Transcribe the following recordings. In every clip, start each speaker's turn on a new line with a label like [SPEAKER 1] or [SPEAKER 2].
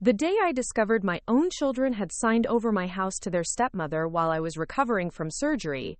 [SPEAKER 1] The day I discovered my own children had signed over my house to their stepmother while I was recovering from surgery,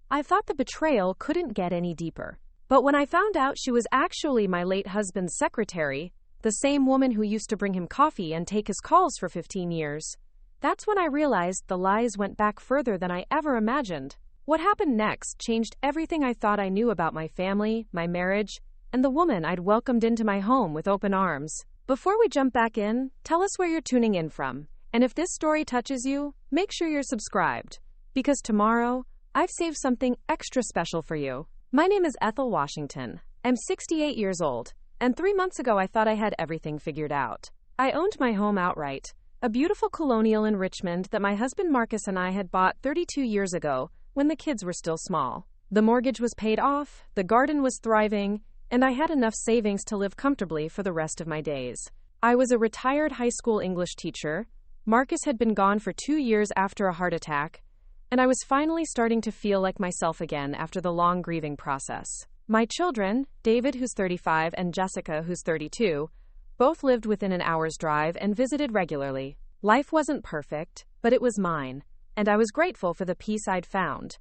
[SPEAKER 1] I thought the betrayal couldn't get any deeper. But when I found out she was actually my late husband's secretary, the same woman who used to bring him coffee and take his calls for 15 years, that's when I realized the lies went back further than I ever imagined. What happened next changed everything I thought I knew about my family, my marriage, and the woman I'd welcomed into my home with open arms. Before we jump back in, tell us where you're tuning in from. And if this story touches you, make sure you're subscribed. Because tomorrow, I've saved something extra special for you. My name is Ethel Washington. I'm 68 years old, and 3 months ago I thought I had everything figured out. I owned my home outright, a beautiful colonial in Richmond that my husband Marcus and I had bought 32 years ago when the kids were still small. The mortgage was paid off, the garden was thriving, and I had enough savings to live comfortably for the rest of my days. I was a retired high school English teacher. Marcus had been gone for 2 years after a heart attack, and I was finally starting to feel like myself again after the long grieving process. My children, David, who's 35, and Jessica, who's 32, both lived within an hour's drive and visited regularly. Life wasn't perfect, but it was mine, and I was grateful for the peace I'd found.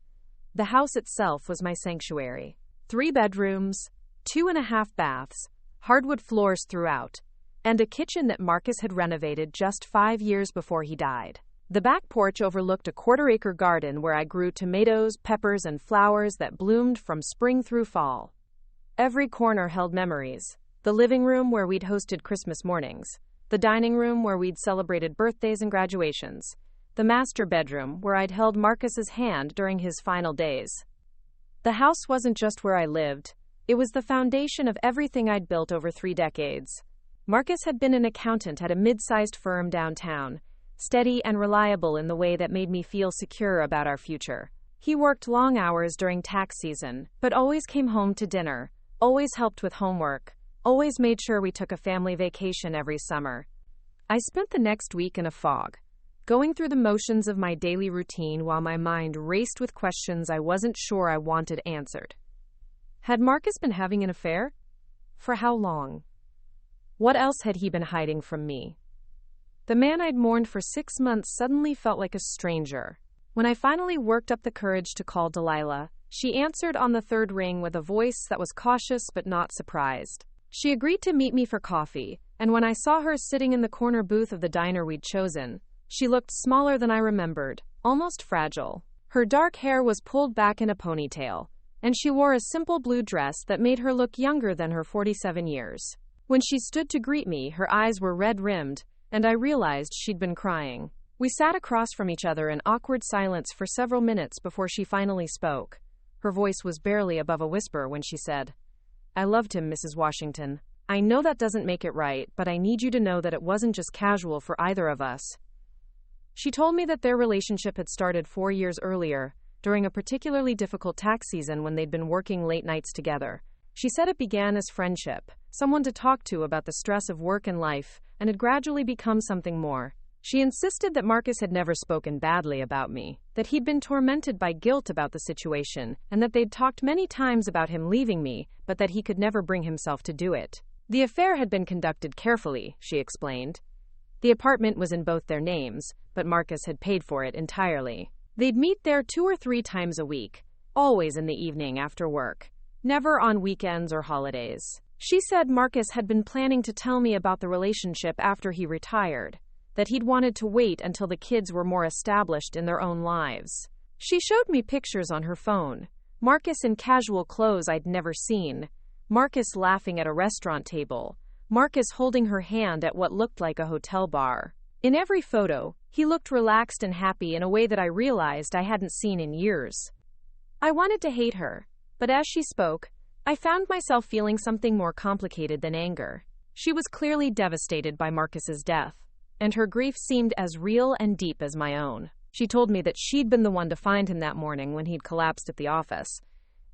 [SPEAKER 1] The house itself was my sanctuary. 3 bedrooms, 2.5 baths, hardwood floors throughout, and a kitchen that Marcus had renovated just 5 years before he died. The back porch overlooked a quarter-acre garden where I grew tomatoes, peppers, and flowers that bloomed from spring through fall. Every corner held memories. The living room where we'd hosted Christmas mornings, the dining room where we'd celebrated birthdays and graduations, the master bedroom where I'd held Marcus's hand during his final days. The house wasn't just where I lived. It was the foundation of everything I'd built over 3 decades. Marcus had been an accountant at a mid-sized firm downtown, steady and reliable in the way that made me feel secure about our future. He worked long hours during tax season, but always came home to dinner, always helped with homework, always made sure we took a family vacation every summer. I spent the next week in a fog, going through the motions of my daily routine while my mind raced with questions I wasn't sure I wanted answered. Had Marcus been having an affair? For how long? What else had he been hiding from me? The man I'd mourned for 6 months suddenly felt like a stranger. When I finally worked up the courage to call Delilah, she answered on the 3rd ring with a voice that was cautious but not surprised. She agreed to meet me for coffee, and when I saw her sitting in the corner booth of the diner we'd chosen, she looked smaller than I remembered, almost fragile. Her dark hair was pulled back in a ponytail, and she wore a simple blue dress that made her look younger than her 47 years. When she stood to greet me, her eyes were red-rimmed, and I realized she'd been crying. We sat across from each other in awkward silence for several minutes before she finally spoke. Her voice was barely above a whisper when she said, "I loved him, Mrs. Washington. I know that doesn't make it right, but I need you to know that it wasn't just casual for either of us." She told me that their relationship had started 4 years earlier, during a particularly difficult tax season when they'd been working late nights together. She said it began as friendship, someone to talk to about the stress of work and life, and had gradually become something more. She insisted that Marcus had never spoken badly about me, that he'd been tormented by guilt about the situation, and that they'd talked many times about him leaving me, but that he could never bring himself to do it. The affair had been conducted carefully, she explained. The apartment was in both their names, but Marcus had paid for it entirely. They'd meet there 2 or 3 times a week, always in the evening after work, never on weekends or holidays. She said Marcus had been planning to tell me about the relationship after he retired, that he'd wanted to wait until the kids were more established in their own lives. She showed me pictures on her phone. Marcus in casual clothes I'd never seen, Marcus laughing at a restaurant table, Marcus holding her hand at what looked like a hotel bar. In every photo, he looked relaxed and happy in a way that I realized I hadn't seen in years. I wanted to hate her, but as she spoke, I found myself feeling something more complicated than anger. She was clearly devastated by Marcus's death, and her grief seemed as real and deep as my own. She told me that she'd been the one to find him that morning when he'd collapsed at the office,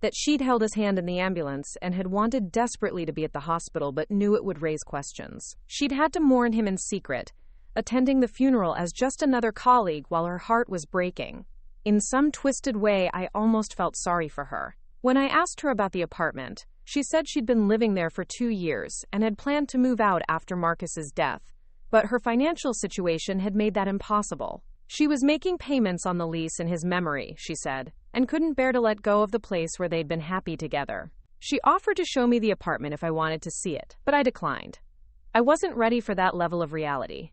[SPEAKER 1] that she'd held his hand in the ambulance and had wanted desperately to be at the hospital but knew it would raise questions. She'd had to mourn him in secret, attending the funeral as just another colleague while her heart was breaking. In some twisted way, I almost felt sorry for her. When I asked her about the apartment, she said she'd been living there for 2 years and had planned to move out after Marcus's death, but her financial situation had made that impossible. She was making payments on the lease in his memory, she said, and couldn't bear to let go of the place where they'd been happy together. She offered to show me the apartment if I wanted to see it, but I declined. I wasn't ready for that level of reality.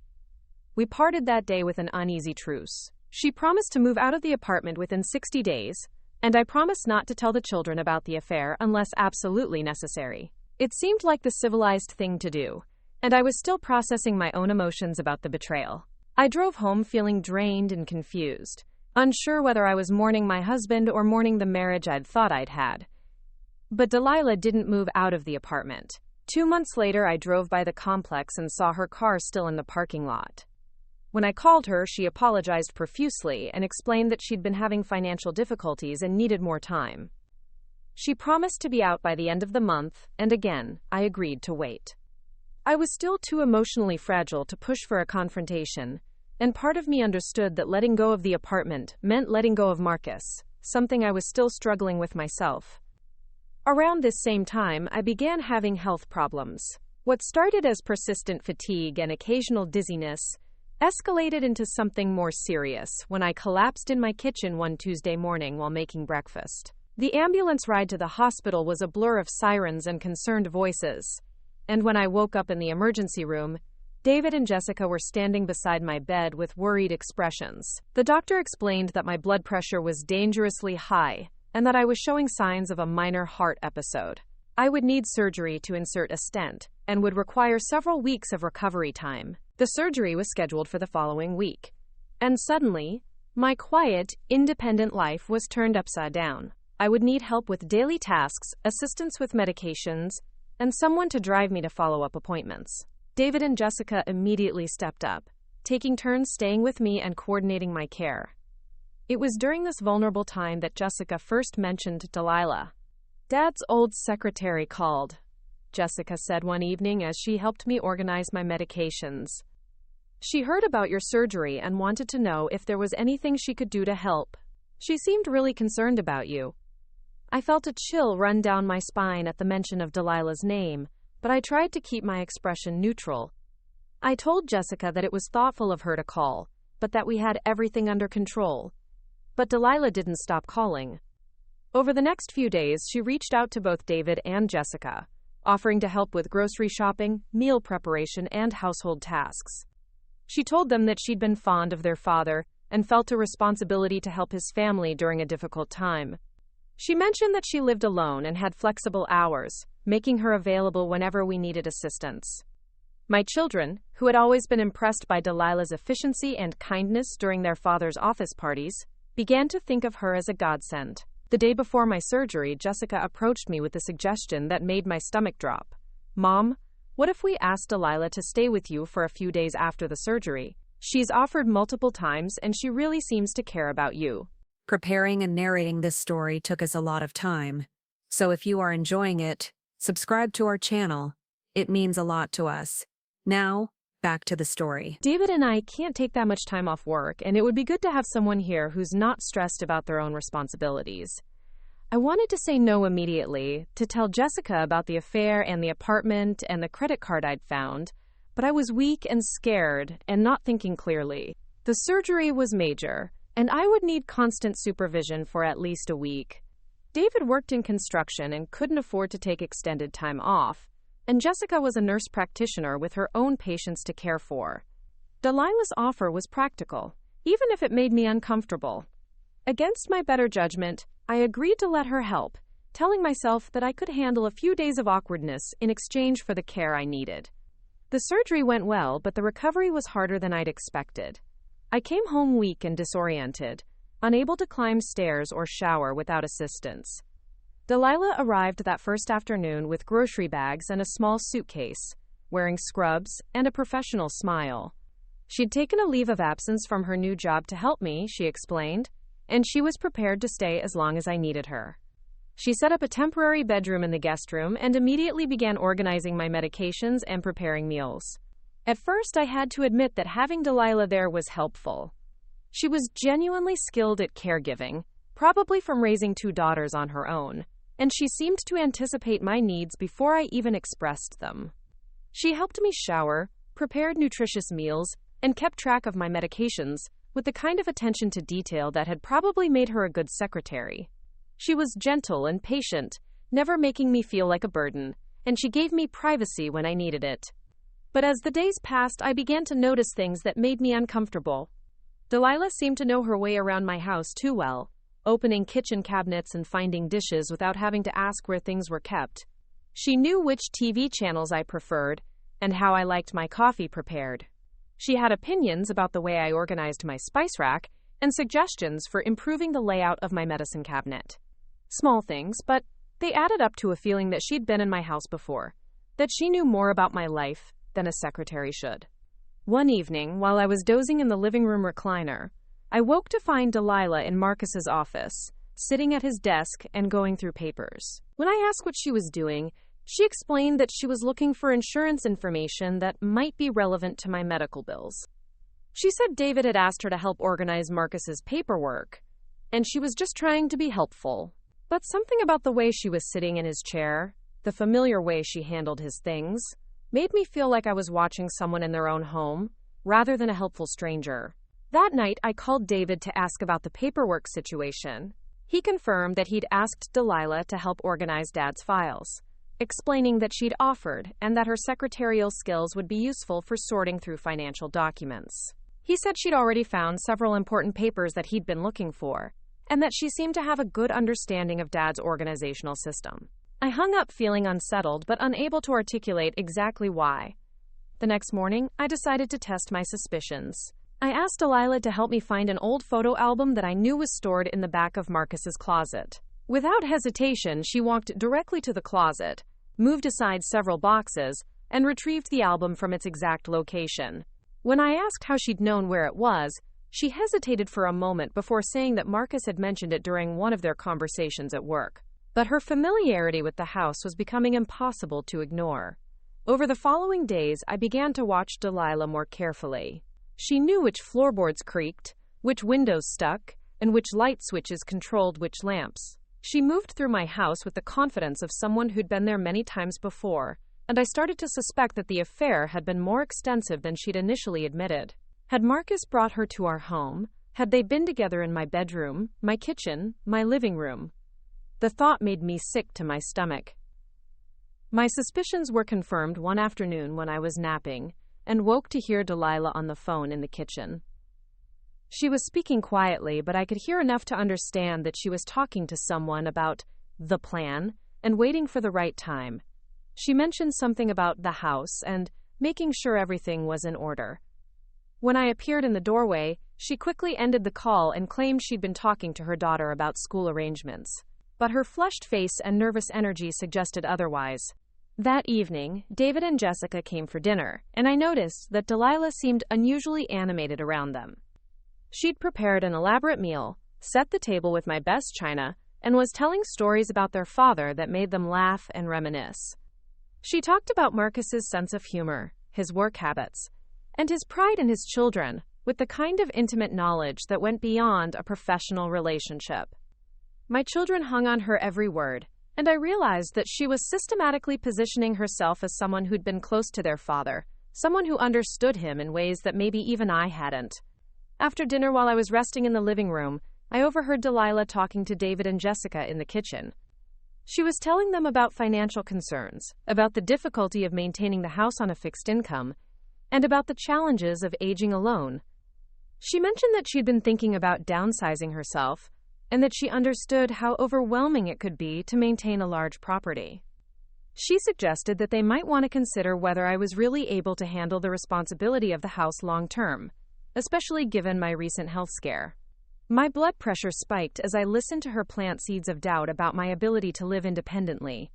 [SPEAKER 1] We parted that day with an uneasy truce. She promised to move out of the apartment within 60 days, and I promised not to tell the children about the affair unless absolutely necessary. It seemed like the civilized thing to do, and I was still processing my own emotions about the betrayal. I drove home feeling drained and confused, unsure whether I was mourning my husband or mourning the marriage I'd thought I'd had. But Delilah didn't move out of the apartment. 2 months later, I drove by the complex and saw her car still in the parking lot. When I called her, she apologized profusely and explained that she'd been having financial difficulties and needed more time. She promised to be out by the end of the month, and again, I agreed to wait. I was still too emotionally fragile to push for a confrontation, and part of me understood that letting go of the apartment meant letting go of Marcus, something I was still struggling with myself. Around this same time, I began having health problems. What started as persistent fatigue and occasional dizziness escalated into something more serious when I collapsed in my kitchen one Tuesday morning while making breakfast. The ambulance ride to the hospital was a blur of sirens and concerned voices, and when I woke up in the emergency room, David and Jessica were standing beside my bed with worried expressions. The doctor explained that my blood pressure was dangerously high and that I was showing signs of a minor heart episode. I would need surgery to insert a stent and would require several weeks of recovery time. The surgery was scheduled for the following week, and suddenly, my quiet, independent life was turned upside down. I would need help with daily tasks, assistance with medications, and someone to drive me to follow-up appointments. David and Jessica immediately stepped up, taking turns staying with me and coordinating my care. It was during this vulnerable time that Jessica first mentioned Delilah. "Dad's old secretary called," Jessica said one evening as she helped me organize my medications. "She heard about your surgery and wanted to know if there was anything she could do to help. She seemed really concerned about you." I felt a chill run down my spine at the mention of Delilah's name, but I tried to keep my expression neutral. I told Jessica that it was thoughtful of her to call, but that we had everything under control. But Delilah didn't stop calling. Over the next few days, she reached out to both David and Jessica, offering to help with grocery shopping, meal preparation, and household tasks. She told them that she'd been fond of their father and felt a responsibility to help his family during a difficult time. She mentioned that she lived alone and had flexible hours, making her available whenever we needed assistance. My children, who had always been impressed by Delilah's efficiency and kindness during their father's office parties, began to think of her as a godsend. The day before my surgery, Jessica approached me with a suggestion that made my stomach drop. "Mom, what if we asked Delilah to stay with you for a few days after the surgery? She's offered multiple times and she really seems to care about you."
[SPEAKER 2] Preparing and narrating this story took us a lot of time. So if you are enjoying it, subscribe to our channel. It means a lot to us. Now, back to the story.
[SPEAKER 1] David and I can't take that much time off work, and it would be good to have someone here who's not stressed about their own responsibilities. I wanted to say no immediately, to tell Jessica about the affair and the apartment and the credit card I'd found, but I was weak and scared and not thinking clearly. The surgery was major, and I would need constant supervision for at least a week. David worked in construction and couldn't afford to take extended time off, and Jessica was a nurse practitioner with her own patients to care for. Delilah's offer was practical, even if it made me uncomfortable. Against my better judgment, I agreed to let her help, telling myself that I could handle a few days of awkwardness in exchange for the care I needed. The surgery went well, but the recovery was harder than I'd expected. I came home weak and disoriented, unable to climb stairs or shower without assistance. Delilah arrived that first afternoon with grocery bags and a small suitcase, wearing scrubs and a professional smile. She'd taken a leave of absence from her new job to help me, she explained, and she was prepared to stay as long as I needed her. She set up a temporary bedroom in the guest room and immediately began organizing my medications and preparing meals. At first, I had to admit that having Delilah there was helpful. She was genuinely skilled at caregiving, probably from raising 2 daughters on her own, and she seemed to anticipate my needs before I even expressed them. She helped me shower, prepared nutritious meals, and kept track of my medications with the kind of attention to detail that had probably made her a good secretary. She was gentle and patient, never making me feel like a burden, and she gave me privacy when I needed it. But as the days passed, I began to notice things that made me uncomfortable. Delilah seemed to know her way around my house too well, opening kitchen cabinets and finding dishes without having to ask where things were kept. She knew which TV channels I preferred and how I liked my coffee prepared. She had opinions about the way I organized my spice rack and suggestions for improving the layout of my medicine cabinet. Small things, but they added up to a feeling that she'd been in my house before, that she knew more about my life than a secretary should. One evening, while I was dozing in the living room recliner, I woke to find Delilah in Marcus's office, sitting at his desk and going through papers. When I asked what she was doing, she explained that she was looking for insurance information that might be relevant to my medical bills. She said David had asked her to help organize Marcus's paperwork, and she was just trying to be helpful. But something about the way she was sitting in his chair, the familiar way she handled his things, made me feel like I was watching someone in their own home, rather than a helpful stranger. That night, I called David to ask about the paperwork situation. He confirmed that he'd asked Delilah to help organize Dad's files, explaining that she'd offered and that her secretarial skills would be useful for sorting through financial documents. He said she'd already found several important papers that he'd been looking for, and that she seemed to have a good understanding of Dad's organizational system. I hung up feeling unsettled but unable to articulate exactly why. The next morning, I decided to test my suspicions. I asked Delilah to help me find an old photo album that I knew was stored in the back of Marcus's closet. Without hesitation, she walked directly to the closet, moved aside several boxes, and retrieved the album from its exact location. When I asked how she'd known where it was, she hesitated for a moment before saying that Marcus had mentioned it during one of their conversations at work. But her familiarity with the house was becoming impossible to ignore. Over the following days, I began to watch Delilah more carefully. She knew which floorboards creaked, which windows stuck, and which light switches controlled which lamps. She moved through my house with the confidence of someone who'd been there many times before, and I started to suspect that the affair had been more extensive than she'd initially admitted. Had Marcus brought her to our home? Had they been together in my bedroom, my kitchen, my living room? The thought made me sick to my stomach. My suspicions were confirmed one afternoon when I was napping and woke to hear Delilah on the phone in the kitchen. She was speaking quietly, but I could hear enough to understand that she was talking to someone about the plan and waiting for the right time. She mentioned something about the house and making sure everything was in order. When I appeared in the doorway, she quickly ended the call and claimed she'd been talking to her daughter about school arrangements. But her flushed face and nervous energy suggested otherwise. That evening, David and Jessica came for dinner, and I noticed that Delilah seemed unusually animated around them. She'd prepared an elaborate meal, set the table with my best china, and was telling stories about their father that made them laugh and reminisce. She talked about Marcus's sense of humor, his work habits, and his pride in his children, with the kind of intimate knowledge that went beyond a professional relationship. My children hung on her every word, and I realized that she was systematically positioning herself as someone who'd been close to their father, someone who understood him in ways that maybe even I hadn't. After dinner, while I was resting in the living room, I overheard Delilah talking to David and Jessica in the kitchen. She was telling them about financial concerns, about the difficulty of maintaining the house on a fixed income, and about the challenges of aging alone. She mentioned that she'd been thinking about downsizing herself, and that she understood how overwhelming it could be to maintain a large property. She suggested that they might want to consider whether I was really able to handle the responsibility of the house long term, especially given my recent health scare. My blood pressure spiked as I listened to her plant seeds of doubt about my ability to live independently.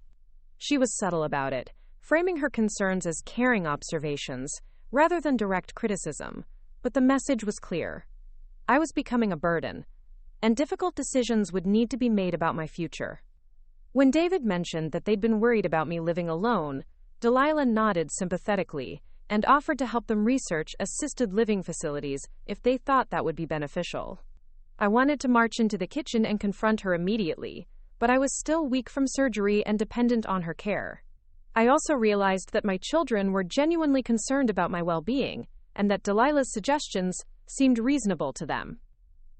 [SPEAKER 1] She was subtle about it, framing her concerns as caring observations rather than direct criticism, but the message was clear. I was becoming a burden, and difficult decisions would need to be made about my future. When David mentioned that they'd been worried about me living alone, Delilah nodded sympathetically and offered to help them research assisted living facilities if they thought that would be beneficial. I wanted to march into the kitchen and confront her immediately, but I was still weak from surgery and dependent on her care. I also realized that my children were genuinely concerned about my well-being, and that Delilah's suggestions seemed reasonable to them.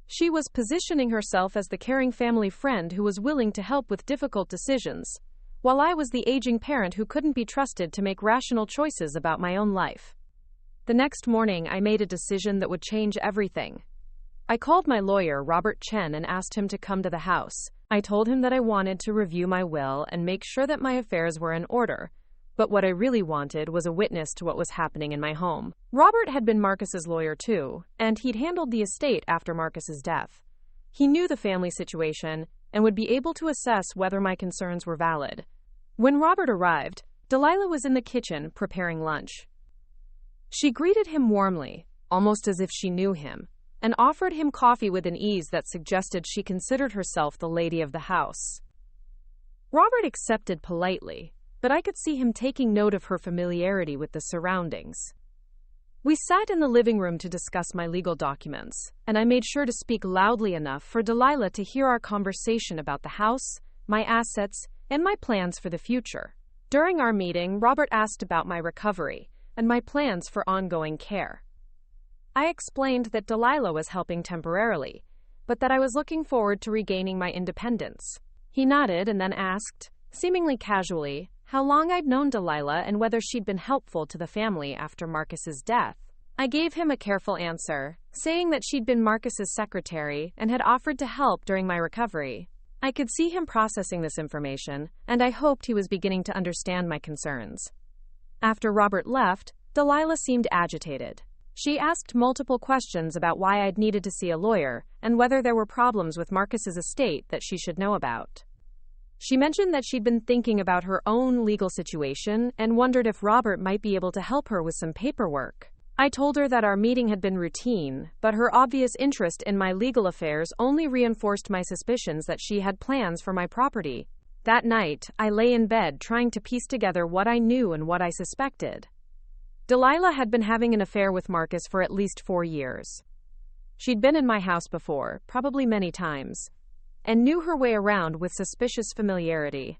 [SPEAKER 1] She was positioning herself as the caring family friend who was willing to help with difficult decisions, while I was the aging parent who couldn't be trusted to make rational choices about my own life. The next morning, I made a decision that would change everything. I called my lawyer, Robert Chen, and asked him to come to the house. I told him that I wanted to review my will and make sure that my affairs were in order, but what I really wanted was a witness to what was happening in my home. Robert had been Marcus's lawyer too, and he'd handled the estate after Marcus's death. He knew the family situation and would be able to assess whether my concerns were valid. When Robert arrived, Delilah was in the kitchen preparing lunch. She greeted him warmly, almost as if she knew him, and offered him coffee with an ease that suggested she considered herself the lady of the house. Robert accepted politely, but I could see him taking note of her familiarity with the surroundings. We sat in the living room to discuss my legal documents, and I made sure to speak loudly enough for Delilah to hear our conversation about the house, my assets, and my plans for the future. During our meeting, Robert asked about my recovery and my plans for ongoing care. I explained that Delilah was helping temporarily, but that I was looking forward to regaining my independence. He nodded and then asked, seemingly casually, how long I'd known Delilah and whether she'd been helpful to the family after Marcus's death. I gave him a careful answer, saying that she'd been Marcus's secretary and had offered to help during my recovery. I could see him processing this information, and I hoped he was beginning to understand my concerns. After Robert left, Delilah seemed agitated. She asked multiple questions about why I'd needed to see a lawyer and whether there were problems with Marcus's estate that she should know about. She mentioned that she'd been thinking about her own legal situation and wondered if Robert might be able to help her with some paperwork. I told her that our meeting had been routine, but her obvious interest in my legal affairs only reinforced my suspicions that she had plans for my property. That night, I lay in bed trying to piece together what I knew and what I suspected. Delilah had been having an affair with Marcus for at least 4 years. She'd been in my house before, probably many times, and knew her way around with suspicious familiarity.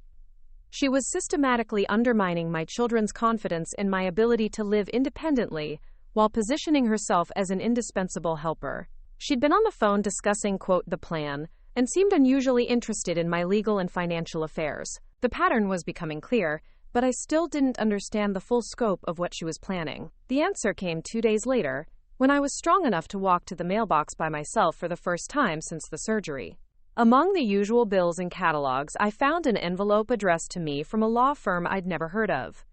[SPEAKER 1] She was systematically undermining my children's confidence in my ability to live independently while positioning herself as an indispensable helper. She'd been on the phone discussing, quote, the plan, and seemed unusually interested in my legal and financial affairs. The pattern was becoming clear, but I still didn't understand the full scope of what she was planning. The answer came 2 days later, when I was strong enough to walk to the mailbox by myself for the first time since the surgery. Among the usual bills and catalogs, I found an envelope addressed to me from a law firm I'd never heard of.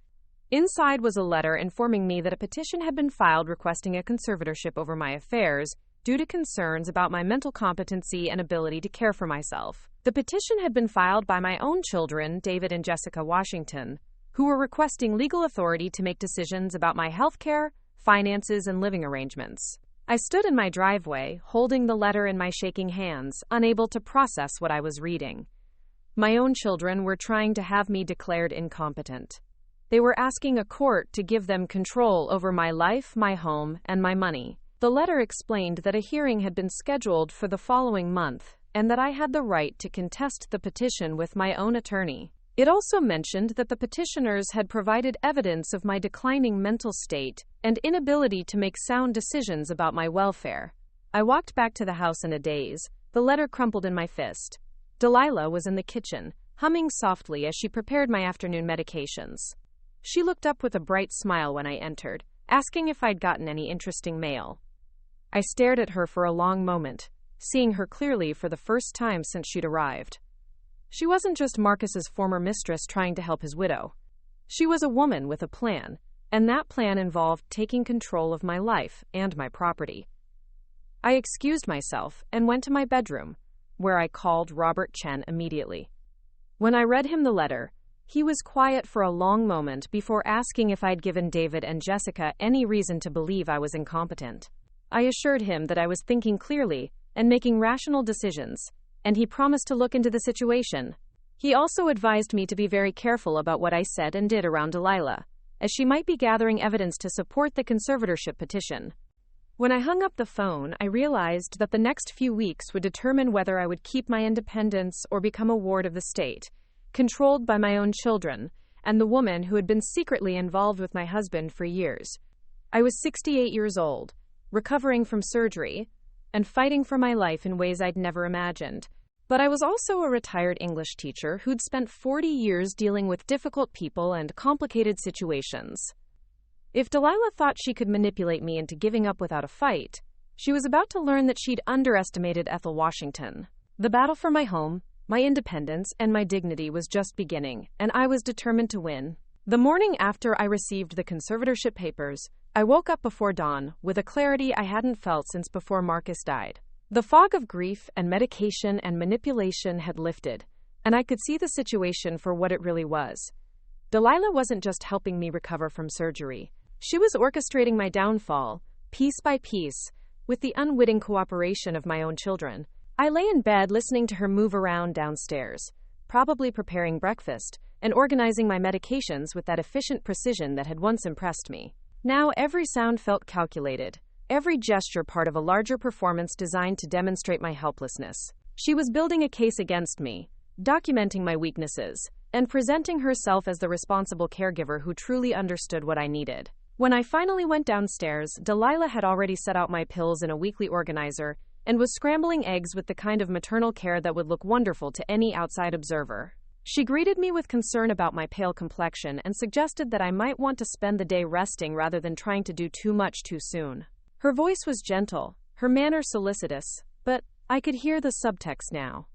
[SPEAKER 1] Inside was a letter informing me that a petition had been filed requesting a conservatorship over my affairs due to concerns about my mental competency and ability to care for myself. The petition had been filed by my own children, David and Jessica Washington, who were requesting legal authority to make decisions about my health care, finances, and living arrangements. I stood in my driveway, holding the letter in my shaking hands, unable to process what I was reading. My own children were trying to have me declared incompetent. They were asking a court to give them control over my life, my home, and my money. The letter explained that a hearing had been scheduled for the following month, and that I had the right to contest the petition with my own attorney. It also mentioned that the petitioners had provided evidence of my declining mental state and inability to make sound decisions about my welfare. I walked back to the house in a daze, the letter crumpled in my fist. Delilah was in the kitchen, humming softly as she prepared my afternoon medications. She looked up with a bright smile when I entered, asking if I'd gotten any interesting mail. I stared at her for a long moment, seeing her clearly for the first time since she'd arrived. She wasn't just Marcus's former mistress trying to help his widow. She was a woman with a plan, and that plan involved taking control of my life and my property. I excused myself and went to my bedroom, where I called Robert Chen immediately. When I read him the letter, he was quiet for a long moment before asking if I'd given David and Jessica any reason to believe I was incompetent. I assured him that I was thinking clearly and making rational decisions, and he promised to look into the situation. He also advised me to be very careful about what I said and did around Delilah, as she might be gathering evidence to support the conservatorship petition. When I hung up the phone, I realized that the next few weeks would determine whether I would keep my independence or become a ward of the state, controlled by my own children, and the woman who had been secretly involved with my husband for years. I was 68 years old, recovering from surgery, and fighting for my life in ways I'd never imagined. But I was also a retired English teacher who'd spent 40 years dealing with difficult people and complicated situations. If Delilah thought she could manipulate me into giving up without a fight, she was about to learn that she'd underestimated Ethel Washington. The battle for my home, my independence, and my dignity was just beginning, and I was determined to win. The morning after I received the conservatorship papers, I woke up before dawn with a clarity I hadn't felt since before Marcus died. The fog of grief and medication and manipulation had lifted, and I could see the situation for what it really was. Delilah wasn't just helping me recover from surgery. She was orchestrating my downfall, piece by piece, with the unwitting cooperation of my own children. I lay in bed listening to her move around downstairs, probably preparing breakfast, and organizing my medications with that efficient precision that had once impressed me. Now every sound felt calculated, every gesture part of a larger performance designed to demonstrate my helplessness. She was building a case against me, documenting my weaknesses, and presenting herself as the responsible caregiver who truly understood what I needed. When I finally went downstairs, Delilah had already set out my pills in a weekly organizer and was scrambling eggs with the kind of maternal care that would look wonderful to any outside observer. She greeted me with concern about my pale complexion and suggested that I might want to spend the day resting rather than trying to do too much too soon. Her voice was gentle, her manner solicitous, but I could hear the subtext now.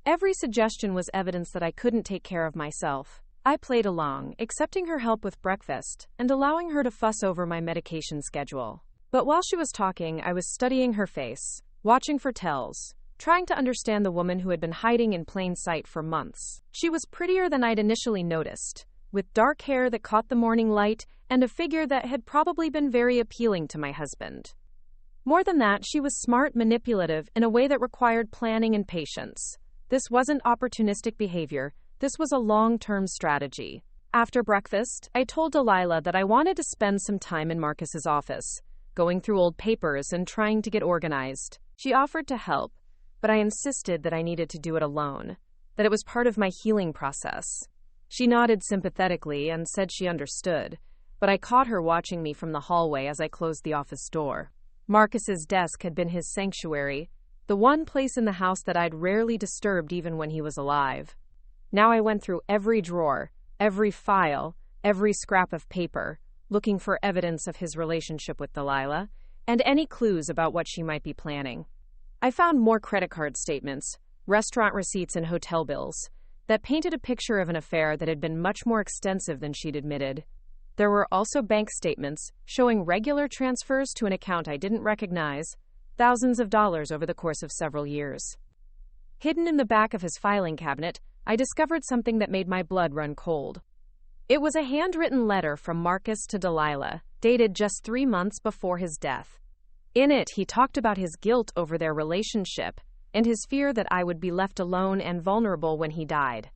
[SPEAKER 1] Every suggestion was evidence that I couldn't take care of myself. I played along, accepting her help with breakfast and allowing her to fuss over my medication schedule. But while she was talking, I was studying her face, watching for tells, trying to understand the woman who had been hiding in plain sight for months. She was prettier than I'd initially noticed, with dark hair that caught the morning light and a figure that had probably been very appealing to my husband. More than that, she was smart, manipulative in a way that required planning and patience. This wasn't opportunistic behavior. This was a long-term strategy. After breakfast, I told Delilah that I wanted to spend some time in Marcus's office, going through old papers and trying to get organized. She offered to help, but I insisted that I needed to do it alone, that it was part of my healing process. She nodded sympathetically and said she understood, but I caught her watching me from the hallway as I closed the office door. Marcus's desk had been his sanctuary, the one place in the house that I'd rarely disturbed even when he was alive. Now I went through every drawer, every file, every scrap of paper, looking for evidence of his relationship with Delilah, and any clues about what she might be planning. I found more credit card statements, restaurant receipts, and hotel bills that painted a picture of an affair that had been much more extensive than she'd admitted. There were also bank statements showing regular transfers to an account I didn't recognize, thousands of dollars over the course of several years. Hidden in the back of his filing cabinet, I discovered something that made my blood run cold. It was a handwritten letter from Marcus to Delilah, dated just 3 months before his death. In it, he talked about his guilt over their relationship and his fear that I would be left alone and vulnerable when he died.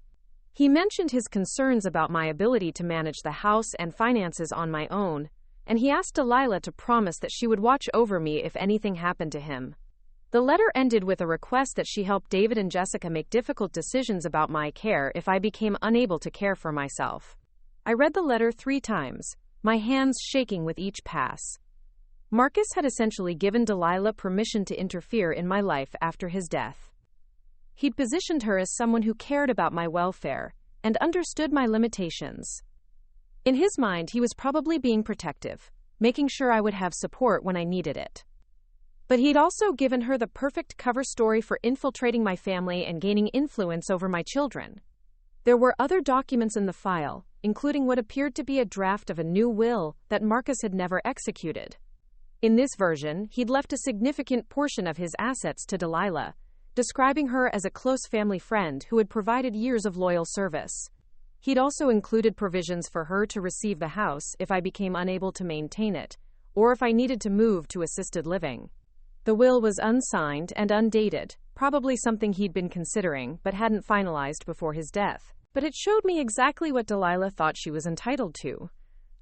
[SPEAKER 1] He mentioned his concerns about my ability to manage the house and finances on my own, and he asked Delilah to promise that she would watch over me if anything happened to him. The letter ended with a request that she help David and Jessica make difficult decisions about my care if I became unable to care for myself. I read the letter 3 times, my hands shaking with each pass. Marcus had essentially given Delilah permission to interfere in my life after his death. He'd positioned her as someone who cared about my welfare and understood my limitations. In his mind, he was probably being protective, making sure I would have support when I needed it. But he'd also given her the perfect cover story for infiltrating my family and gaining influence over my children. There were other documents in the file, including what appeared to be a draft of a new will that Marcus had never executed. In this version, he'd left a significant portion of his assets to Delilah, describing her as a close family friend who had provided years of loyal service. He'd also included provisions for her to receive the house if I became unable to maintain it, or if I needed to move to assisted living. The will was unsigned and undated, probably something he'd been considering but hadn't finalized before his death. But it showed me exactly what Delilah thought she was entitled to.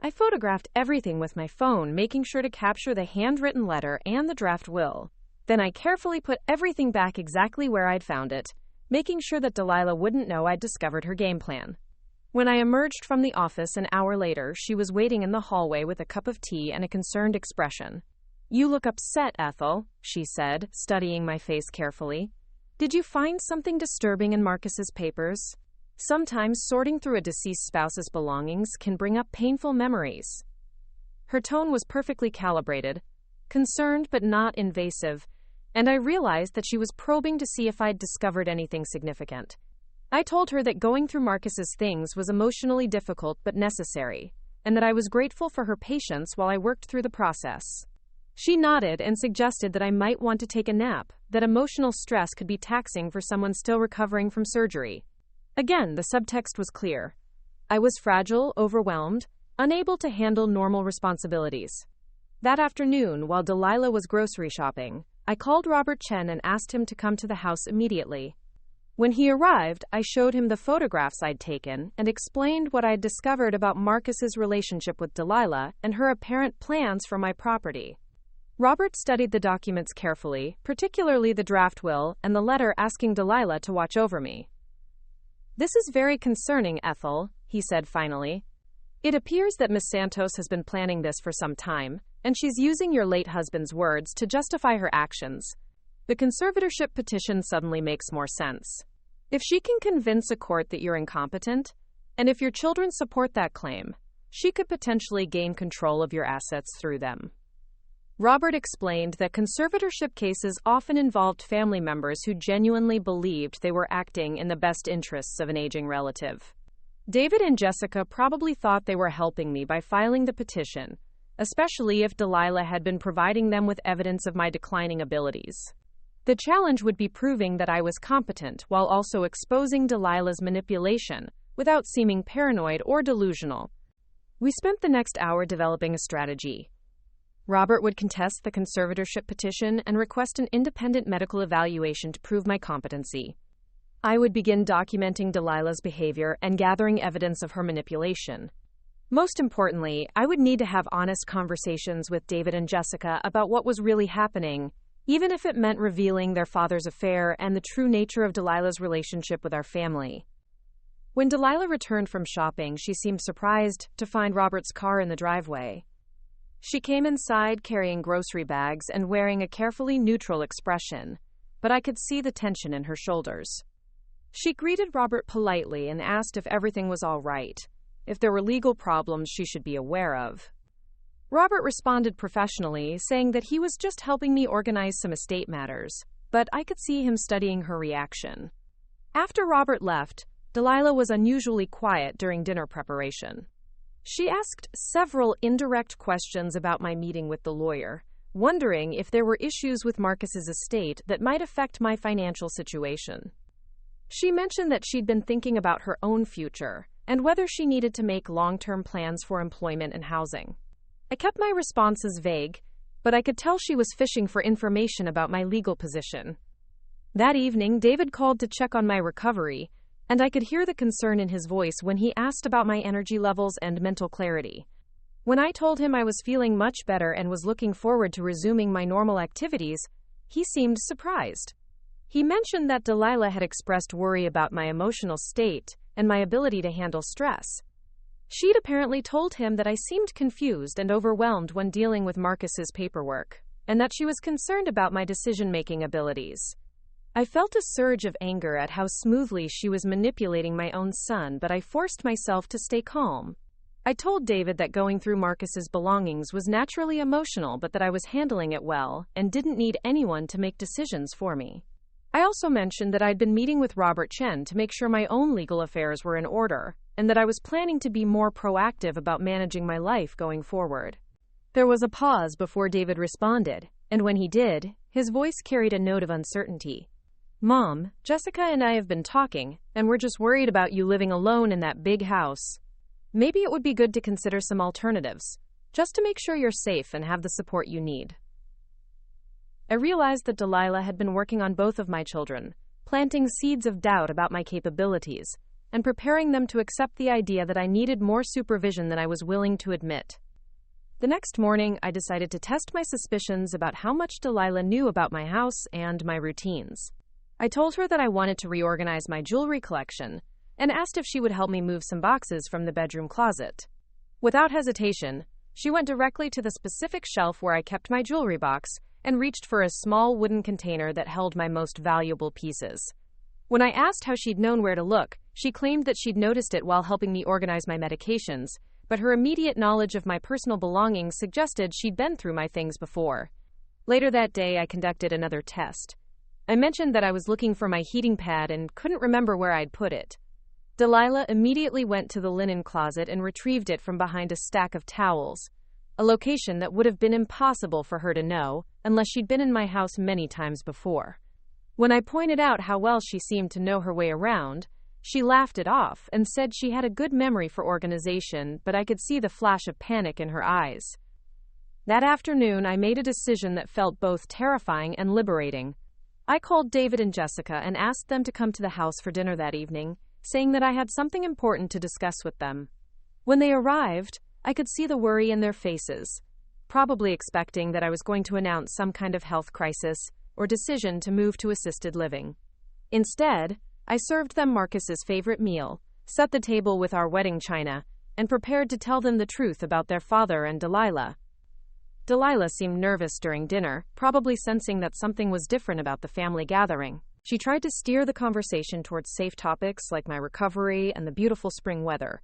[SPEAKER 1] I photographed everything with my phone, making sure to capture the handwritten letter and the draft will. Then I carefully put everything back exactly where I'd found it, making sure that Delilah wouldn't know I'd discovered her game plan. When I emerged from the office an hour later, she was waiting in the hallway with a cup of tea and a concerned expression. "You look upset, Ethel," she said, studying my face carefully. "Did you find something disturbing in Marcus's papers? Sometimes sorting through a deceased spouse's belongings can bring up painful memories." Her tone was perfectly calibrated, concerned but not invasive, and I realized that she was probing to see if I'd discovered anything significant. I told her that going through Marcus's things was emotionally difficult but necessary, and that I was grateful for her patience while I worked through the process. She nodded and suggested that I might want to take a nap, that emotional stress could be taxing for someone still recovering from surgery. Again, the subtext was clear. I was fragile, overwhelmed, unable to handle normal responsibilities. That afternoon, while Delilah was grocery shopping, I called Robert Chen and asked him to come to the house immediately. When he arrived, I showed him the photographs I'd taken and explained what I'd discovered about Marcus's relationship with Delilah and her apparent plans for my property. Robert studied the documents carefully, particularly the draft will and the letter asking Delilah to watch over me. "This is very concerning, Ethel," he said finally. "It appears that Miss Santos has been planning this for some time, and she's using your late husband's words to justify her actions. The conservatorship petition suddenly makes more sense. If she can convince a court that you're incompetent, and if your children support that claim, she could potentially gain control of your assets through them." Robert explained that conservatorship cases often involved family members who genuinely believed they were acting in the best interests of an aging relative. David and Jessica probably thought they were helping me by filing the petition, especially if Delilah had been providing them with evidence of my declining abilities. The challenge would be proving that I was competent while also exposing Delilah's manipulation without seeming paranoid or delusional. We spent the next hour developing a strategy. Robert would contest the conservatorship petition and request an independent medical evaluation to prove my competency. I would begin documenting Delilah's behavior and gathering evidence of her manipulation. Most importantly, I would need to have honest conversations with David and Jessica about what was really happening, even if it meant revealing their father's affair and the true nature of Delilah's relationship with our family. When Delilah returned from shopping, she seemed surprised to find Robert's car in the driveway. She came inside carrying grocery bags and wearing a carefully neutral expression, but I could see the tension in her shoulders. She greeted Robert politely and asked if everything was all right, if there were legal problems she should be aware of. Robert responded professionally, saying that he was just helping me organize some estate matters, but I could see him studying her reaction. After Robert left, Delilah was unusually quiet during dinner preparation. She asked several indirect questions about my meeting with the lawyer, wondering if there were issues with Marcus's estate that might affect my financial situation. She mentioned that she'd been thinking about her own future and whether she needed to make long-term plans for employment and housing. I kept my responses vague, but I could tell she was fishing for information about my legal position. That evening, David called to check on my recovery, and I could hear the concern in his voice when he asked about my energy levels and mental clarity. When I told him I was feeling much better and was looking forward to resuming my normal activities, he seemed surprised. He mentioned that Delilah had expressed worry about my emotional state and my ability to handle stress. She'd apparently told him that I seemed confused and overwhelmed when dealing with Marcus's paperwork, and that she was concerned about my decision-making abilities. I felt a surge of anger at how smoothly she was manipulating my own son, but I forced myself to stay calm. I told David that going through Marcus's belongings was naturally emotional, but that I was handling it well and didn't need anyone to make decisions for me. I also mentioned that I'd been meeting with Robert Chen to make sure my own legal affairs were in order, and that I was planning to be more proactive about managing my life going forward. There was a pause before David responded, and when he did, his voice carried a note of uncertainty. "Mom, Jessica and I have been talking, and we're just worried about you living alone in that big house. Maybe it would be good to consider some alternatives, just to make sure you're safe and have the support you need." I realized that Delilah had been working on both of my children, planting seeds of doubt about my capabilities, and preparing them to accept the idea that I needed more supervision than I was willing to admit. The next morning, I decided to test my suspicions about how much Delilah knew about my house and my routines. I told her that I wanted to reorganize my jewelry collection and asked if she would help me move some boxes from the bedroom closet. Without hesitation, she went directly to the specific shelf where I kept my jewelry box and reached for a small wooden container that held my most valuable pieces. When I asked how she'd known where to look, she claimed that she'd noticed it while helping me organize my medications, but her immediate knowledge of my personal belongings suggested she'd been through my things before. Later that day, I conducted another test. I mentioned that I was looking for my heating pad and couldn't remember where I'd put it. Delilah immediately went to the linen closet and retrieved it from behind a stack of towels, a location that would have been impossible for her to know unless she'd been in my house many times before. When I pointed out how well she seemed to know her way around, she laughed it off and said she had a good memory for organization, but I could see the flash of panic in her eyes. That afternoon, I made a decision that felt both terrifying and liberating. I called David and Jessica and asked them to come to the house for dinner that evening, saying that I had something important to discuss with them. When they arrived, I could see the worry in their faces, probably expecting that I was going to announce some kind of health crisis or decision to move to assisted living. Instead, I served them Marcus's favorite meal, set the table with our wedding china, and prepared to tell them the truth about their father and Delilah. Delilah seemed nervous during dinner, probably sensing that something was different about the family gathering. She tried to steer the conversation towards safe topics like my recovery and the beautiful spring weather,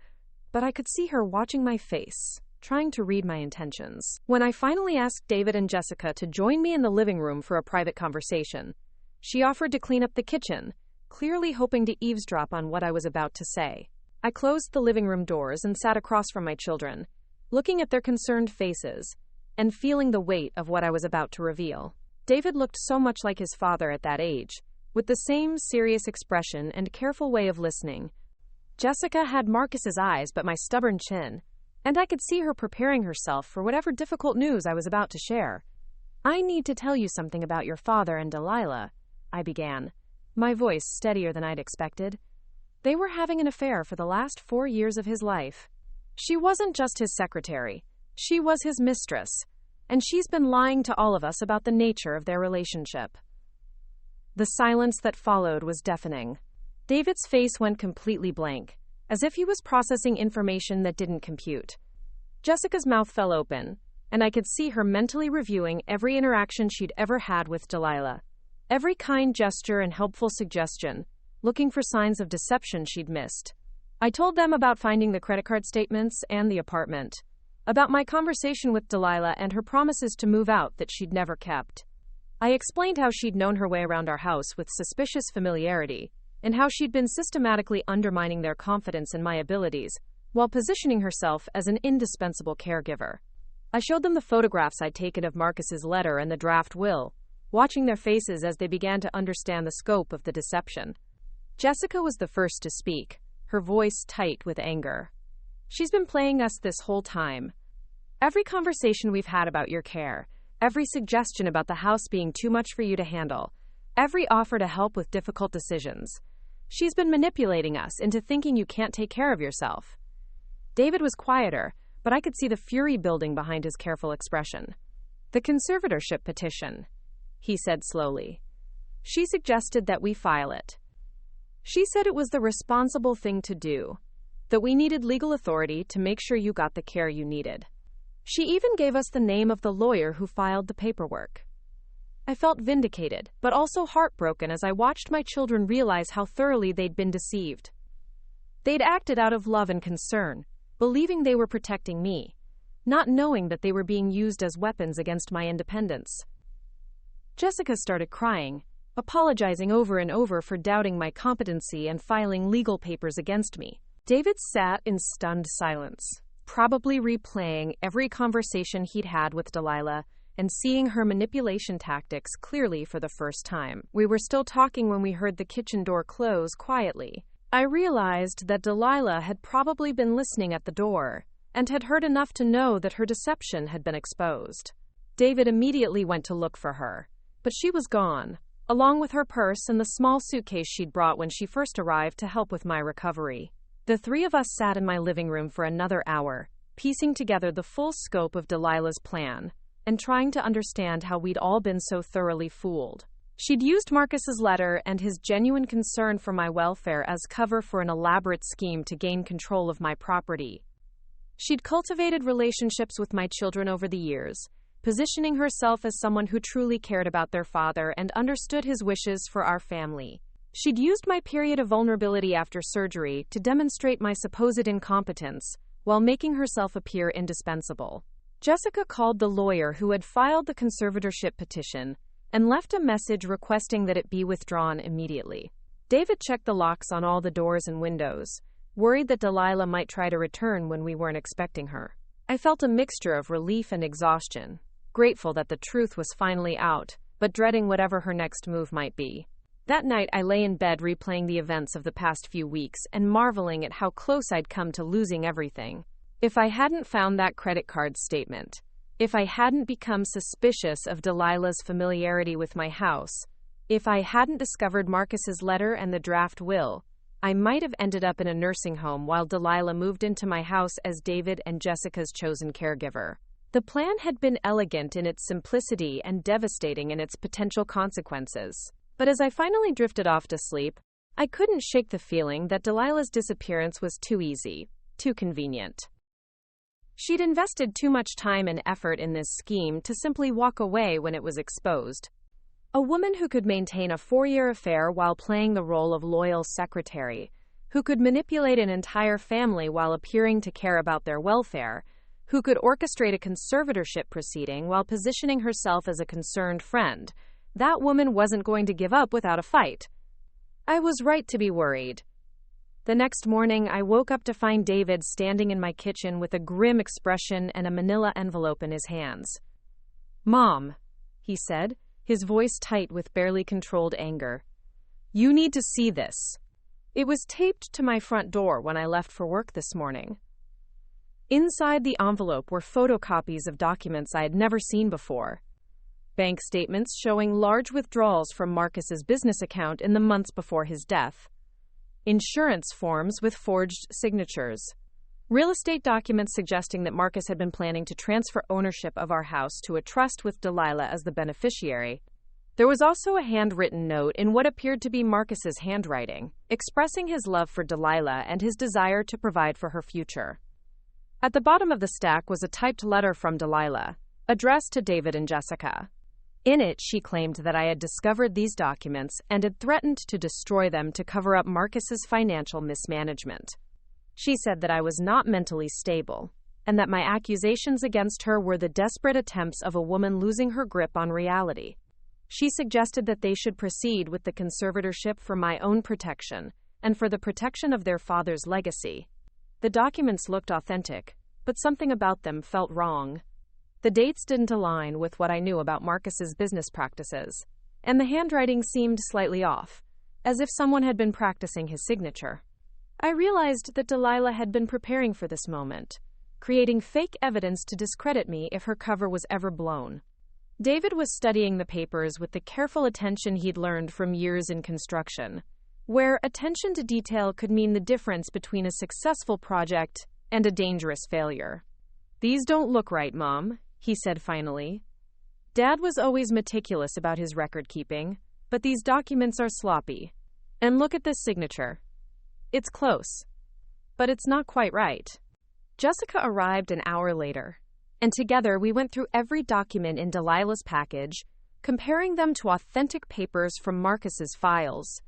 [SPEAKER 1] but I could see her watching my face, trying to read my intentions. When I finally asked David and Jessica to join me in the living room for a private conversation, she offered to clean up the kitchen, clearly hoping to eavesdrop on what I was about to say. I closed the living room doors and sat across from my children, looking at their concerned faces and feeling the weight of what I was about to reveal. David looked so much like his father at that age, with the same serious expression and careful way of listening. Jessica had Marcus's eyes but my stubborn chin, and I could see her preparing herself for whatever difficult news I was about to share. "I need to tell you something about your father and Delilah," I began, my voice steadier than I'd expected. "They were having an affair for the last 4 years of his life. She wasn't just his secretary. She was his mistress, and she's been lying to all of us about the nature of their relationship." The silence that followed was deafening. David's face went completely blank, as if he was processing information that didn't compute. Jessica's mouth fell open, and I could see her mentally reviewing every interaction she'd ever had with Delilah, every kind gesture and helpful suggestion, looking for signs of deception she'd missed. I told them about finding the credit card statements and the apartment, about my conversation with Delilah and her promises to move out that she'd never kept. I explained how she'd known her way around our house with suspicious familiarity, and how she'd been systematically undermining their confidence in my abilities, while positioning herself as an indispensable caregiver. I showed them the photographs I'd taken of Marcus's letter and the draft will, watching their faces as they began to understand the scope of the deception. Jessica was the first to speak, her voice tight with anger. "She's been playing us this whole time. Every conversation we've had about your care, every suggestion about the house being too much for you to handle, every offer to help with difficult decisions. She's been manipulating us into thinking you can't take care of yourself." David was quieter, but I could see the fury building behind his careful expression. "The conservatorship petition," he said slowly. "She suggested that we file it. She said it was the responsible thing to do, that we needed legal authority to make sure you got the care you needed. She even gave us the name of the lawyer who filed the paperwork." I felt vindicated, but also heartbroken as I watched my children realize how thoroughly they'd been deceived. They'd acted out of love and concern, believing they were protecting me, not knowing that they were being used as weapons against my independence. Jessica started crying, apologizing over and over for doubting my competency and filing legal papers against me. David sat in stunned silence, probably replaying every conversation he'd had with Delilah and seeing her manipulation tactics clearly for the first time. We were still talking when we heard the kitchen door close quietly. I realized that Delilah had probably been listening at the door and had heard enough to know that her deception had been exposed. David immediately went to look for her, but she was gone, along with her purse and the small suitcase she'd brought when she first arrived to help with my recovery. The three of us sat in my living room for another hour, piecing together the full scope of Delilah's plan and trying to understand how we'd all been so thoroughly fooled. She'd used Marcus's letter and his genuine concern for my welfare as cover for an elaborate scheme to gain control of my property. She'd cultivated relationships with my children over the years, positioning herself as someone who truly cared about their father and understood his wishes for our family. She'd used my period of vulnerability after surgery to demonstrate my supposed incompetence, while making herself appear indispensable. Jessica called the lawyer who had filed the conservatorship petition and left a message requesting that it be withdrawn immediately. David checked the locks on all the doors and windows, worried that Delilah might try to return when we weren't expecting her. I felt a mixture of relief and exhaustion, grateful that the truth was finally out, but dreading whatever her next move might be. That night, I lay in bed replaying the events of the past few weeks and marveling at how close I'd come to losing everything. If I hadn't found that credit card statement, if I hadn't become suspicious of Delilah's familiarity with my house, if I hadn't discovered Marcus's letter and the draft will, I might have ended up in a nursing home while Delilah moved into my house as David and Jessica's chosen caregiver. The plan had been elegant in its simplicity and devastating in its potential consequences. But as I finally drifted off to sleep, I couldn't shake the feeling that Delilah's disappearance was too easy, too convenient. She'd invested too much time and effort in this scheme to simply walk away when it was exposed. A woman who could maintain a 4-year affair while playing the role of loyal secretary, who could manipulate an entire family while appearing to care about their welfare, who could orchestrate a conservatorship proceeding while positioning herself as a concerned friend. That woman wasn't going to give up without a fight. I was right to be worried. The next morning, I woke up to find David standing in my kitchen with a grim expression and a manila envelope in his hands. "Mom," he said, his voice tight with barely controlled anger. "You need to see this." It was taped to my front door when I left for work this morning. Inside the envelope were photocopies of documents I had never seen before. Bank statements showing large withdrawals from Marcus's business account in the months before his death. Insurance forms with forged signatures. Real estate documents suggesting that Marcus had been planning to transfer ownership of our house to a trust with Delilah as the beneficiary. There was also a handwritten note in what appeared to be Marcus's handwriting, expressing his love for Delilah and his desire to provide for her future. At the bottom of the stack was a typed letter from Delilah, addressed to David and Jessica. In it, she claimed that I had discovered these documents and had threatened to destroy them to cover up Marcus's financial mismanagement. She said that I was not mentally stable, and that my accusations against her were the desperate attempts of a woman losing her grip on reality. She suggested that they should proceed with the conservatorship for my own protection, and for the protection of their father's legacy. The documents looked authentic, but something about them felt wrong. The dates didn't align with what I knew about Marcus's business practices, and the handwriting seemed slightly off, as if someone had been practicing his signature. I realized that Delilah had been preparing for this moment, creating fake evidence to discredit me if her cover was ever blown. David was studying the papers with the careful attention he'd learned from years in construction, where attention to detail could mean the difference between a successful project and a dangerous failure. "These don't look right, Mom," he said finally. "Dad was always meticulous about his record keeping, but these documents are sloppy. And look at this signature. It's close, but it's not quite right." Jessica arrived an hour later, and together we went through every document in Delilah's package, comparing them to authentic papers from Marcus's files.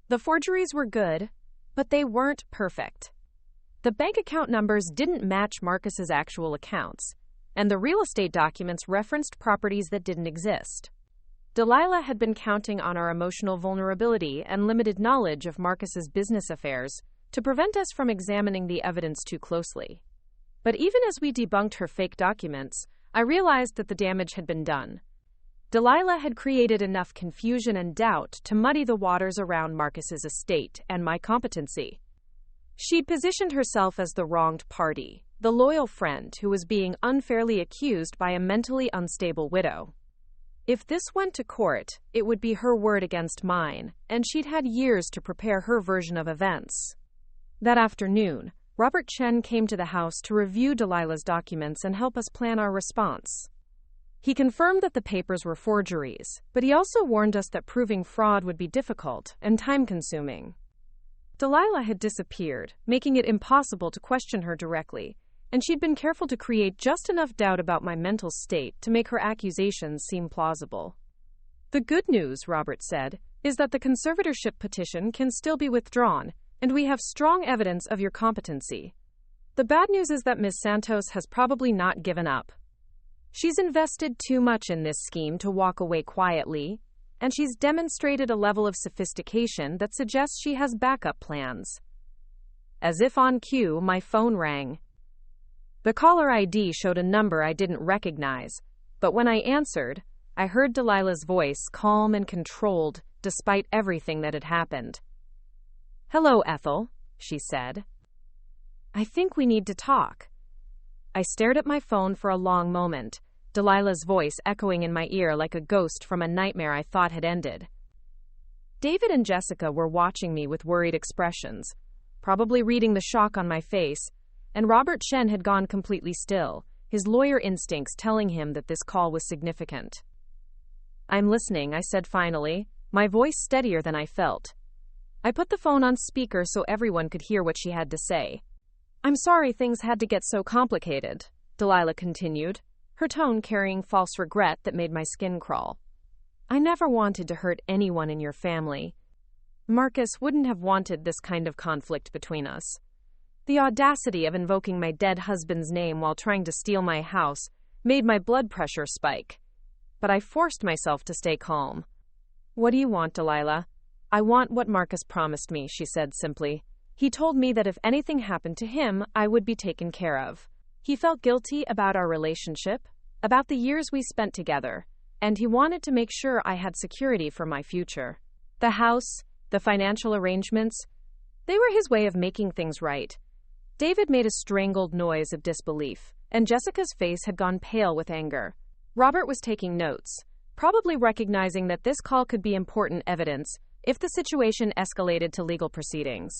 [SPEAKER 1] The forgeries were good, but they weren't perfect. The bank account numbers didn't match Marcus's actual accounts, and the real estate documents referenced properties that didn't exist. Delilah had been counting on our emotional vulnerability and limited knowledge of Marcus's business affairs to prevent us from examining the evidence too closely. But even as we debunked her fake documents, I realized that the damage had been done. Delilah had created enough confusion and doubt to muddy the waters around Marcus's estate and my competency. She'd positioned herself as the wronged party, the loyal friend who was being unfairly accused by a mentally unstable widow. If this went to court, it would be her word against mine, and she'd had years to prepare her version of events. That afternoon, Robert Chen came to the house to review Delilah's documents and help us plan our response. He confirmed that the papers were forgeries, but he also warned us that proving fraud would be difficult and time-consuming. Delilah had disappeared, making it impossible to question her directly, and she'd been careful to create just enough doubt about my mental state to make her accusations seem plausible. The good news, Robert said, is that the conservatorship petition can still be withdrawn, and we have strong evidence of your competency. The bad news is that Ms. Santos has probably not given up. She's invested too much in this scheme to walk away quietly, and she's demonstrated a level of sophistication that suggests she has backup plans. As if on cue, my phone rang. The caller ID showed a number I didn't recognize, but when I answered, I heard Delilah's voice, calm and controlled, despite everything that had happened. "Hello, Ethel," she said. "I think we need to talk." I stared at my phone for a long moment, Delilah's voice echoing in my ear like a ghost from a nightmare I thought had ended. David and Jessica were watching me with worried expressions, probably reading the shock on my face, and Robert Shen had gone completely still, his lawyer instincts telling him that this call was significant. "I'm listening," I said finally, my voice steadier than I felt. I put the phone on speaker so everyone could hear what she had to say. "I'm sorry things had to get so complicated," Delilah continued, her tone carrying false regret that made my skin crawl. "I never wanted to hurt anyone in your family. Marcus wouldn't have wanted this kind of conflict between us. The audacity of invoking my dead husband's name while trying to steal my house made my blood pressure spike. But I forced myself to stay calm. "What do you want, Delilah?" "I want what Marcus promised me," she said simply. "He told me that if anything happened to him, I would be taken care of. He felt guilty about our relationship, about the years we spent together, and he wanted to make sure I had security for my future. The house, the financial arrangements, they were his way of making things right." David made a strangled noise of disbelief, and Jessica's face had gone pale with anger. Robert was taking notes, probably recognizing that this call could be important evidence if the situation escalated to legal proceedings.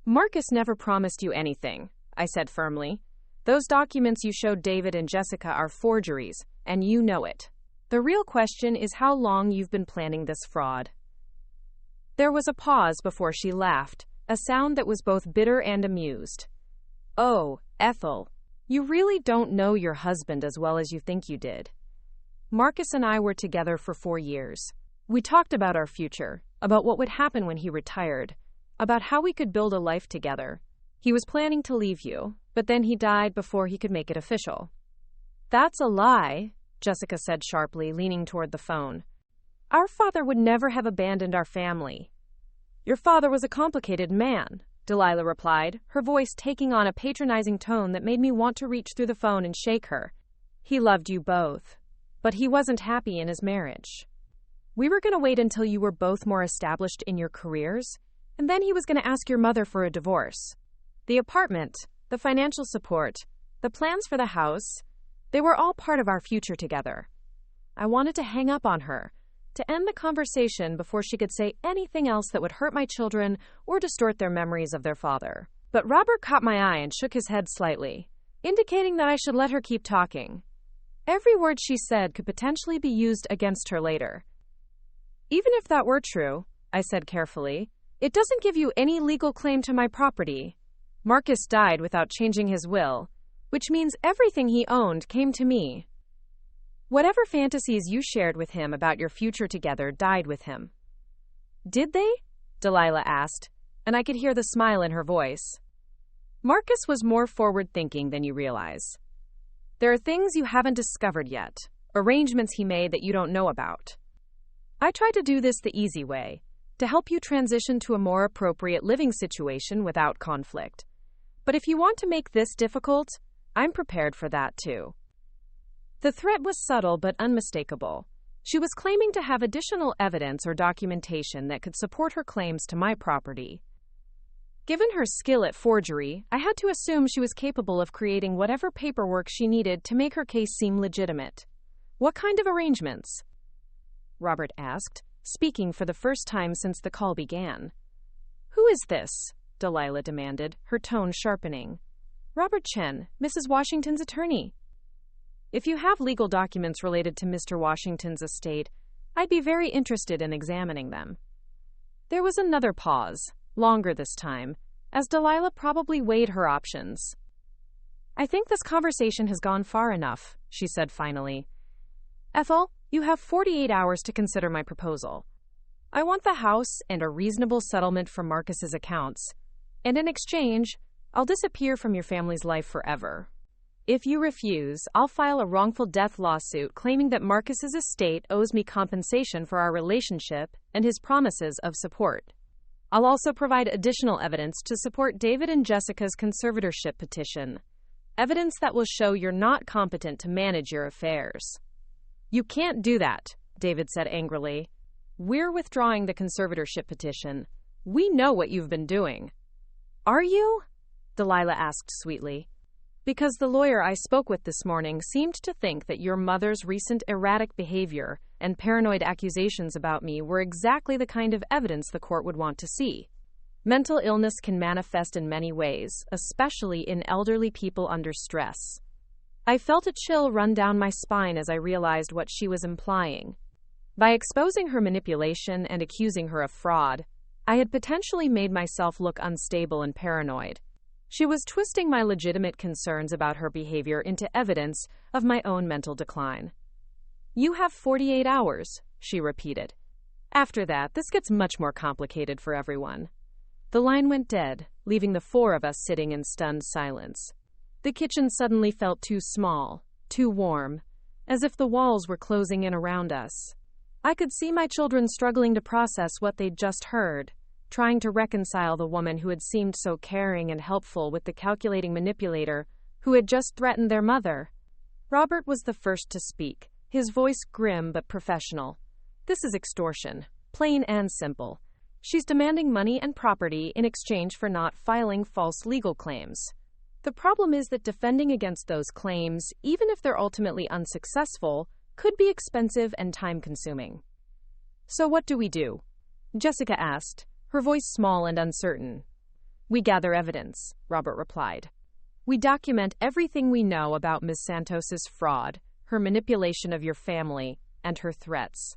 [SPEAKER 1] "Marcus never promised you anything," I said firmly. "Those documents you showed David and Jessica are forgeries, and you know it. The real question is how long you've been planning this fraud." There was a pause before she laughed, a sound that was both bitter and amused. "Oh, Ethel, you really don't know your husband as well as you think you did. Marcus and I were together for 4 years. We talked about our future, about what would happen when he retired, about how we could build a life together. He was planning to leave you, but then he died before he could make it official." "That's a lie," Jessica said sharply, leaning toward the phone. "Our father would never have abandoned our family." "Your father was a complicated man," Delilah replied, her voice taking on a patronizing tone that made me want to reach through the phone and shake her. "He loved you both, but he wasn't happy in his marriage. We were going to wait until you were both more established in your careers, and then he was going to ask your mother for a divorce. The apartment, the financial support, the plans for the house, they were all part of our future together. I wanted to hang up on her, to end the conversation before she could say anything else that would hurt my children or distort their memories of their father. But Robert caught my eye and shook his head slightly, indicating that I should let her keep talking. Every word she said could potentially be used against her later. "Even if that were true," I said carefully, "it doesn't give you any legal claim to my property. Marcus died without changing his will, which means everything he owned came to me. Whatever fantasies you shared with him about your future together died with him." "Did they?" Delilah asked, and I could hear the smile in her voice. "Marcus was more forward-thinking than you realize. There are things you haven't discovered yet, arrangements he made that you don't know about. I tried to do this the easy way, to help you transition to a more appropriate living situation without conflict. But if you want to make this difficult, I'm prepared for that too." The threat was subtle but unmistakable. She was claiming to have additional evidence or documentation that could support her claims to my property. Given her skill at forgery, I had to assume she was capable of creating whatever paperwork she needed to make her case seem legitimate. "What kind of arrangements?" Robert asked, speaking for the first time since the call began. "Who is this?" Delilah demanded, her tone sharpening. "Robert Chen, Mrs. Washington's attorney." If you have legal documents related to Mr. Washington's estate, I'd be very interested in examining them. There was another pause, longer this time, as Delilah probably weighed her options. I think this conversation has gone far enough, she said finally. Ethel, you have 48 hours to consider my proposal. I want the house and a reasonable settlement from Marcus's accounts, and in exchange, I'll disappear from your family's life forever. If you refuse, I'll file a wrongful death lawsuit claiming that Marcus's estate owes me compensation for our relationship and his promises of support. I'll also provide additional evidence to support David and Jessica's conservatorship petition, evidence that will show you're not competent to manage your affairs. You can't do that, David said angrily. We're withdrawing the conservatorship petition. We know what you've been doing. Are you? Delilah asked sweetly. Because the lawyer I spoke with this morning seemed to think that your mother's recent erratic behavior and paranoid accusations about me were exactly the kind of evidence the court would want to see. Mental illness can manifest in many ways, especially in elderly people under stress. I felt a chill run down my spine as I realized what she was implying. By exposing her manipulation and accusing her of fraud, I had potentially made myself look unstable and paranoid. She was twisting my legitimate concerns about her behavior into evidence of my own mental decline. You have 48 hours, she repeated. After that, this gets much more complicated for everyone. The line went dead, leaving the four of us sitting in stunned silence. The kitchen suddenly felt too small, too warm, as if the walls were closing in around us. I could see my children struggling to process what they'd just heard, trying to reconcile the woman who had seemed so caring and helpful with the calculating manipulator who had just threatened their mother. Robert was the first to speak, his voice grim but professional. This is extortion, plain and simple. She's demanding money and property in exchange for not filing false legal claims. The problem is that defending against those claims, even if they're ultimately unsuccessful, could be expensive and time-consuming. So what do we do? Jessica asked, her voice small and uncertain. We gather evidence, Robert replied. We document everything we know about Ms. Santos's fraud, her manipulation of your family, and her threats.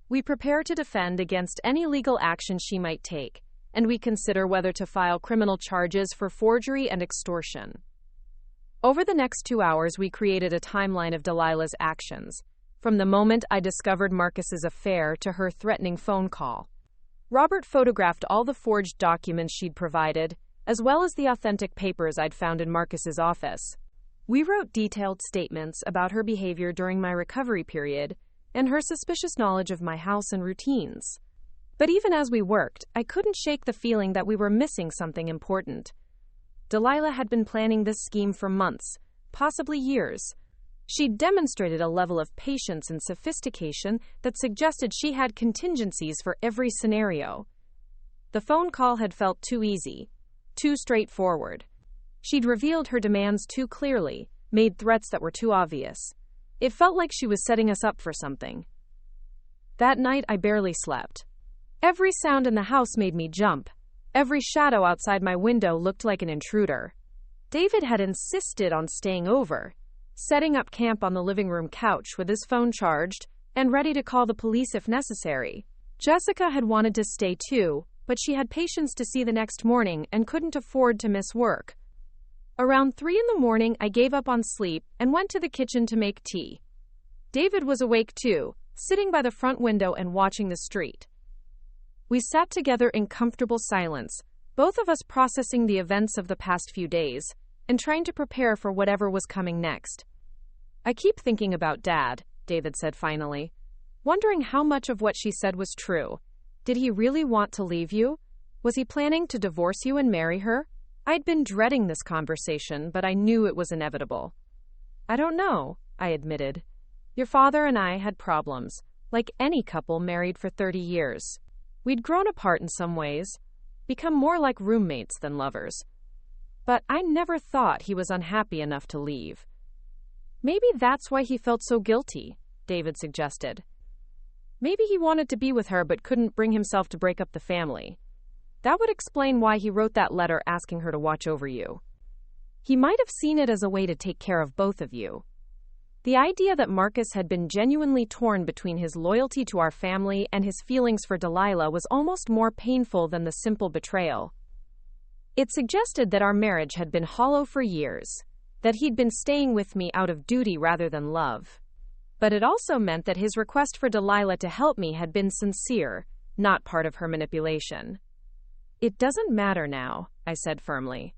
[SPEAKER 1] We prepare to defend against any legal action she might take, and we consider whether to file criminal charges for forgery and extortion. Over the next 2 hours, we created a timeline of Delilah's actions, from the moment I discovered Marcus's affair to her threatening phone call. Robert photographed all the forged documents she'd provided, as well as the authentic papers I'd found in Marcus's office. We wrote detailed statements about her behavior during my recovery period and her suspicious knowledge of my house and routines. But even as we worked, I couldn't shake the feeling that we were missing something important. Delilah had been planning this scheme for months, possibly years. She'd demonstrated a level of patience and sophistication that suggested she had contingencies for every scenario. The phone call had felt too easy, too straightforward. She'd revealed her demands too clearly, made threats that were too obvious. It felt like she was setting us up for something. That night, I barely slept. Every sound in the house made me jump. Every shadow outside my window looked like an intruder. David had insisted on staying over, setting up camp on the living room couch with his phone charged and ready to call the police if necessary. Jessica had wanted to stay too, but she had patience to see the next morning and couldn't afford to miss work. Around 3 a.m, I gave up on sleep and went to the kitchen to make tea. David was awake too, sitting by the front window and watching the street. We sat together in comfortable silence, both of us processing the events of the past few days and trying to prepare for whatever was coming next. I keep thinking about Dad, David said finally, wondering how much of what she said was true. Did he really want to leave you? Was he planning to divorce you and marry her? I'd been dreading this conversation, but I knew it was inevitable. I don't know, I admitted. Your father and I had problems, like any couple married for 30 years. We'd grown apart in some ways, become more like roommates than lovers. But I never thought he was unhappy enough to leave. Maybe that's why he felt so guilty, David suggested. Maybe he wanted to be with her but couldn't bring himself to break up the family. That would explain why he wrote that letter asking her to watch over you. He might have seen it as a way to take care of both of you. The idea that Marcus had been genuinely torn between his loyalty to our family and his feelings for Delilah was almost more painful than the simple betrayal. It suggested that our marriage had been hollow for years, that he'd been staying with me out of duty rather than love. But it also meant that his request for Delilah to help me had been sincere, not part of her manipulation. "It doesn't matter now," I said firmly.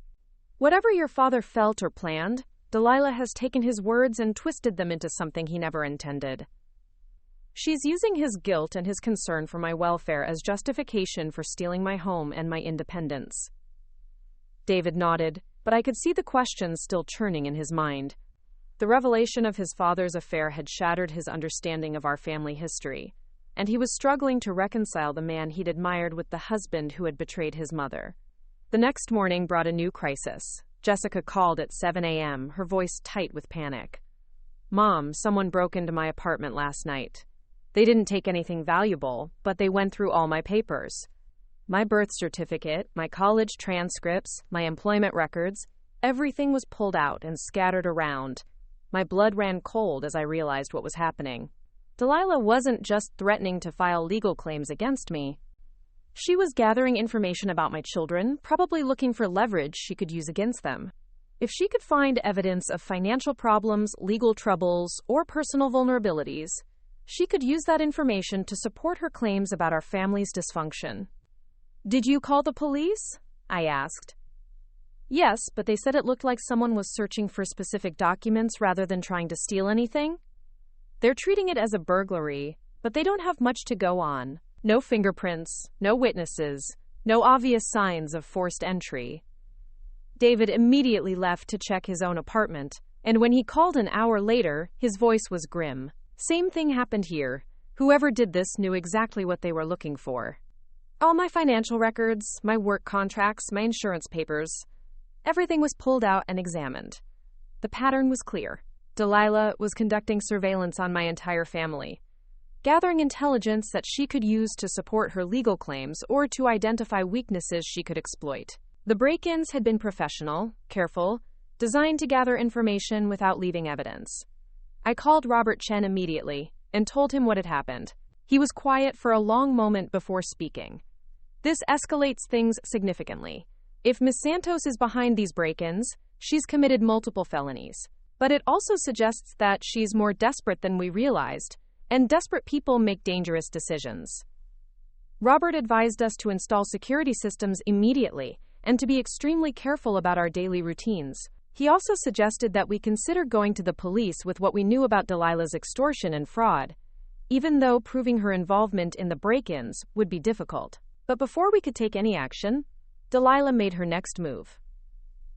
[SPEAKER 1] "Whatever your father felt or planned, Delilah has taken his words and twisted them into something he never intended. She's using his guilt and his concern for my welfare as justification for stealing my home and my independence." David nodded, but I could see the questions still churning in his mind. The revelation of his father's affair had shattered his understanding of our family history, and he was struggling to reconcile the man he'd admired with the husband who had betrayed his mother. The next morning brought a new crisis. Jessica called at 7 a.m., her voice tight with panic. "Mom, someone broke into my apartment last night. They didn't take anything valuable, but they went through all my papers. My birth certificate, my college transcripts, my employment records, everything was pulled out and scattered around. My blood ran cold as I realized what was happening. Delilah wasn't just threatening to file legal claims against me. She was gathering information about my children, probably looking for leverage she could use against them. If she could find evidence of financial problems, legal troubles, or personal vulnerabilities, she could use that information to support her claims about our family's dysfunction." "Did you call the police?" I asked. "Yes, but they said it looked like someone was searching for specific documents rather than trying to steal anything. They're treating it as a burglary, but they don't have much to go on. No fingerprints, no witnesses, no obvious signs of forced entry." David immediately left to check his own apartment, and when he called an hour later, his voice was grim. "Same thing happened here. Whoever did this knew exactly what they were looking for. All my financial records, my work contracts, my insurance papers, everything was pulled out and examined. The pattern was clear. Delilah was conducting surveillance on my entire family, gathering intelligence that she could use to support her legal claims or to identify weaknesses she could exploit. The break-ins had been professional, careful, designed to gather information without leaving evidence. I called Robert Chen immediately and told him what had happened. He was quiet for a long moment before speaking. "This escalates things significantly. If Ms. Santos is behind these break-ins, she's committed multiple felonies. But it also suggests that she's more desperate than we realized, and desperate people make dangerous decisions." Robert advised us to install security systems immediately and to be extremely careful about our daily routines. He also suggested that we consider going to the police with what we knew about Delilah's extortion and fraud, even though proving her involvement in the break-ins would be difficult. But before we could take any action, Delilah made her next move.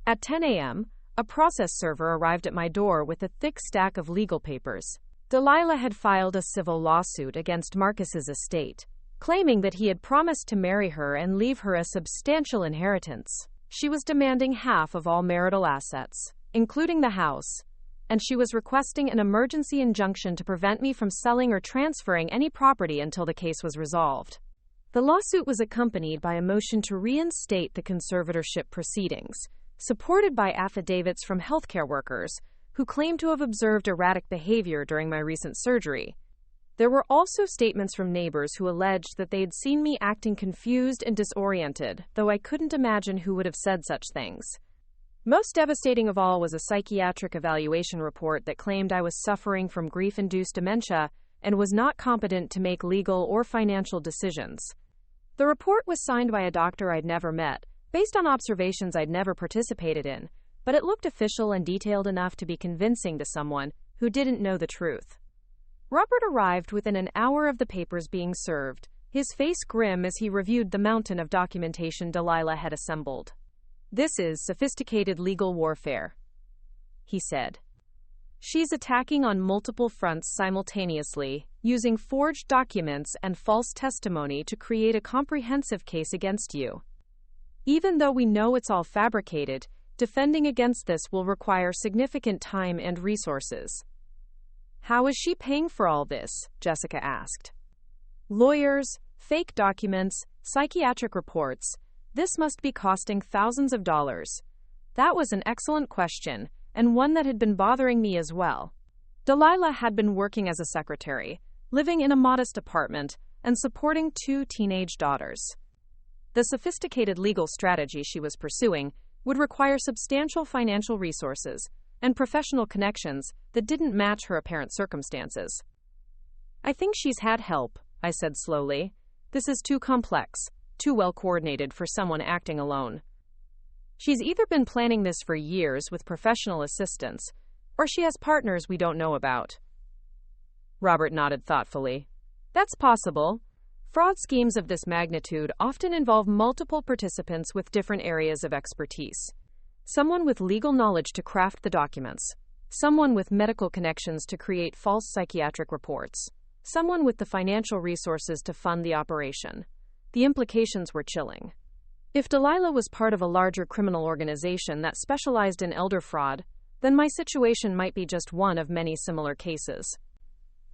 [SPEAKER 1] At 10 a.m., a process server arrived at my door with a thick stack of legal papers. Delilah had filed a civil lawsuit against Marcus's estate, claiming that he had promised to marry her and leave her a substantial inheritance. She was demanding half of all marital assets, including the house, and she was requesting an emergency injunction to prevent me from selling or transferring any property until the case was resolved. The lawsuit was accompanied by a motion to reinstate the conservatorship proceedings, supported by affidavits from healthcare workers who claimed to have observed erratic behavior during my recent surgery. There were also statements from neighbors who alleged that they'd seen me acting confused and disoriented, though I couldn't imagine who would have said such things. Most devastating of all was a psychiatric evaluation report that claimed I was suffering from grief-induced dementia and was not competent to make legal or financial decisions. The report was signed by a doctor I'd never met, based on observations I'd never participated in, but it looked official and detailed enough to be convincing to someone who didn't know the truth. Robert arrived within an hour of the papers being served, his face grim as he reviewed the mountain of documentation Delilah had assembled. "This is sophisticated legal warfare," he said. "She's attacking on multiple fronts simultaneously, using forged documents and false testimony to create a comprehensive case against you. Even though we know it's all fabricated, defending against this will require significant time and resources." "How is she paying for all this?" Jessica asked. "Lawyers, fake documents, psychiatric reports. This must be costing thousands of dollars." That was an excellent question, and one that had been bothering me as well. Delilah had been working as a secretary, living in a modest apartment, and supporting 2 teenage daughters. The sophisticated legal strategy she was pursuing would require substantial financial resources and professional connections that didn't match her apparent circumstances. "I think she's had help," I said slowly. "This is too complex, too well coordinated for someone acting alone. She's either been planning this for years with professional assistance, or she has partners we don't know about." Robert nodded thoughtfully. "That's possible. Fraud schemes of this magnitude often involve multiple participants with different areas of expertise. Someone with legal knowledge to craft the documents, someone with medical connections to create false psychiatric reports, someone with the financial resources to fund the operation." The implications were chilling. If Delilah was part of a larger criminal organization that specialized in elder fraud, then my situation might be just one of many similar cases.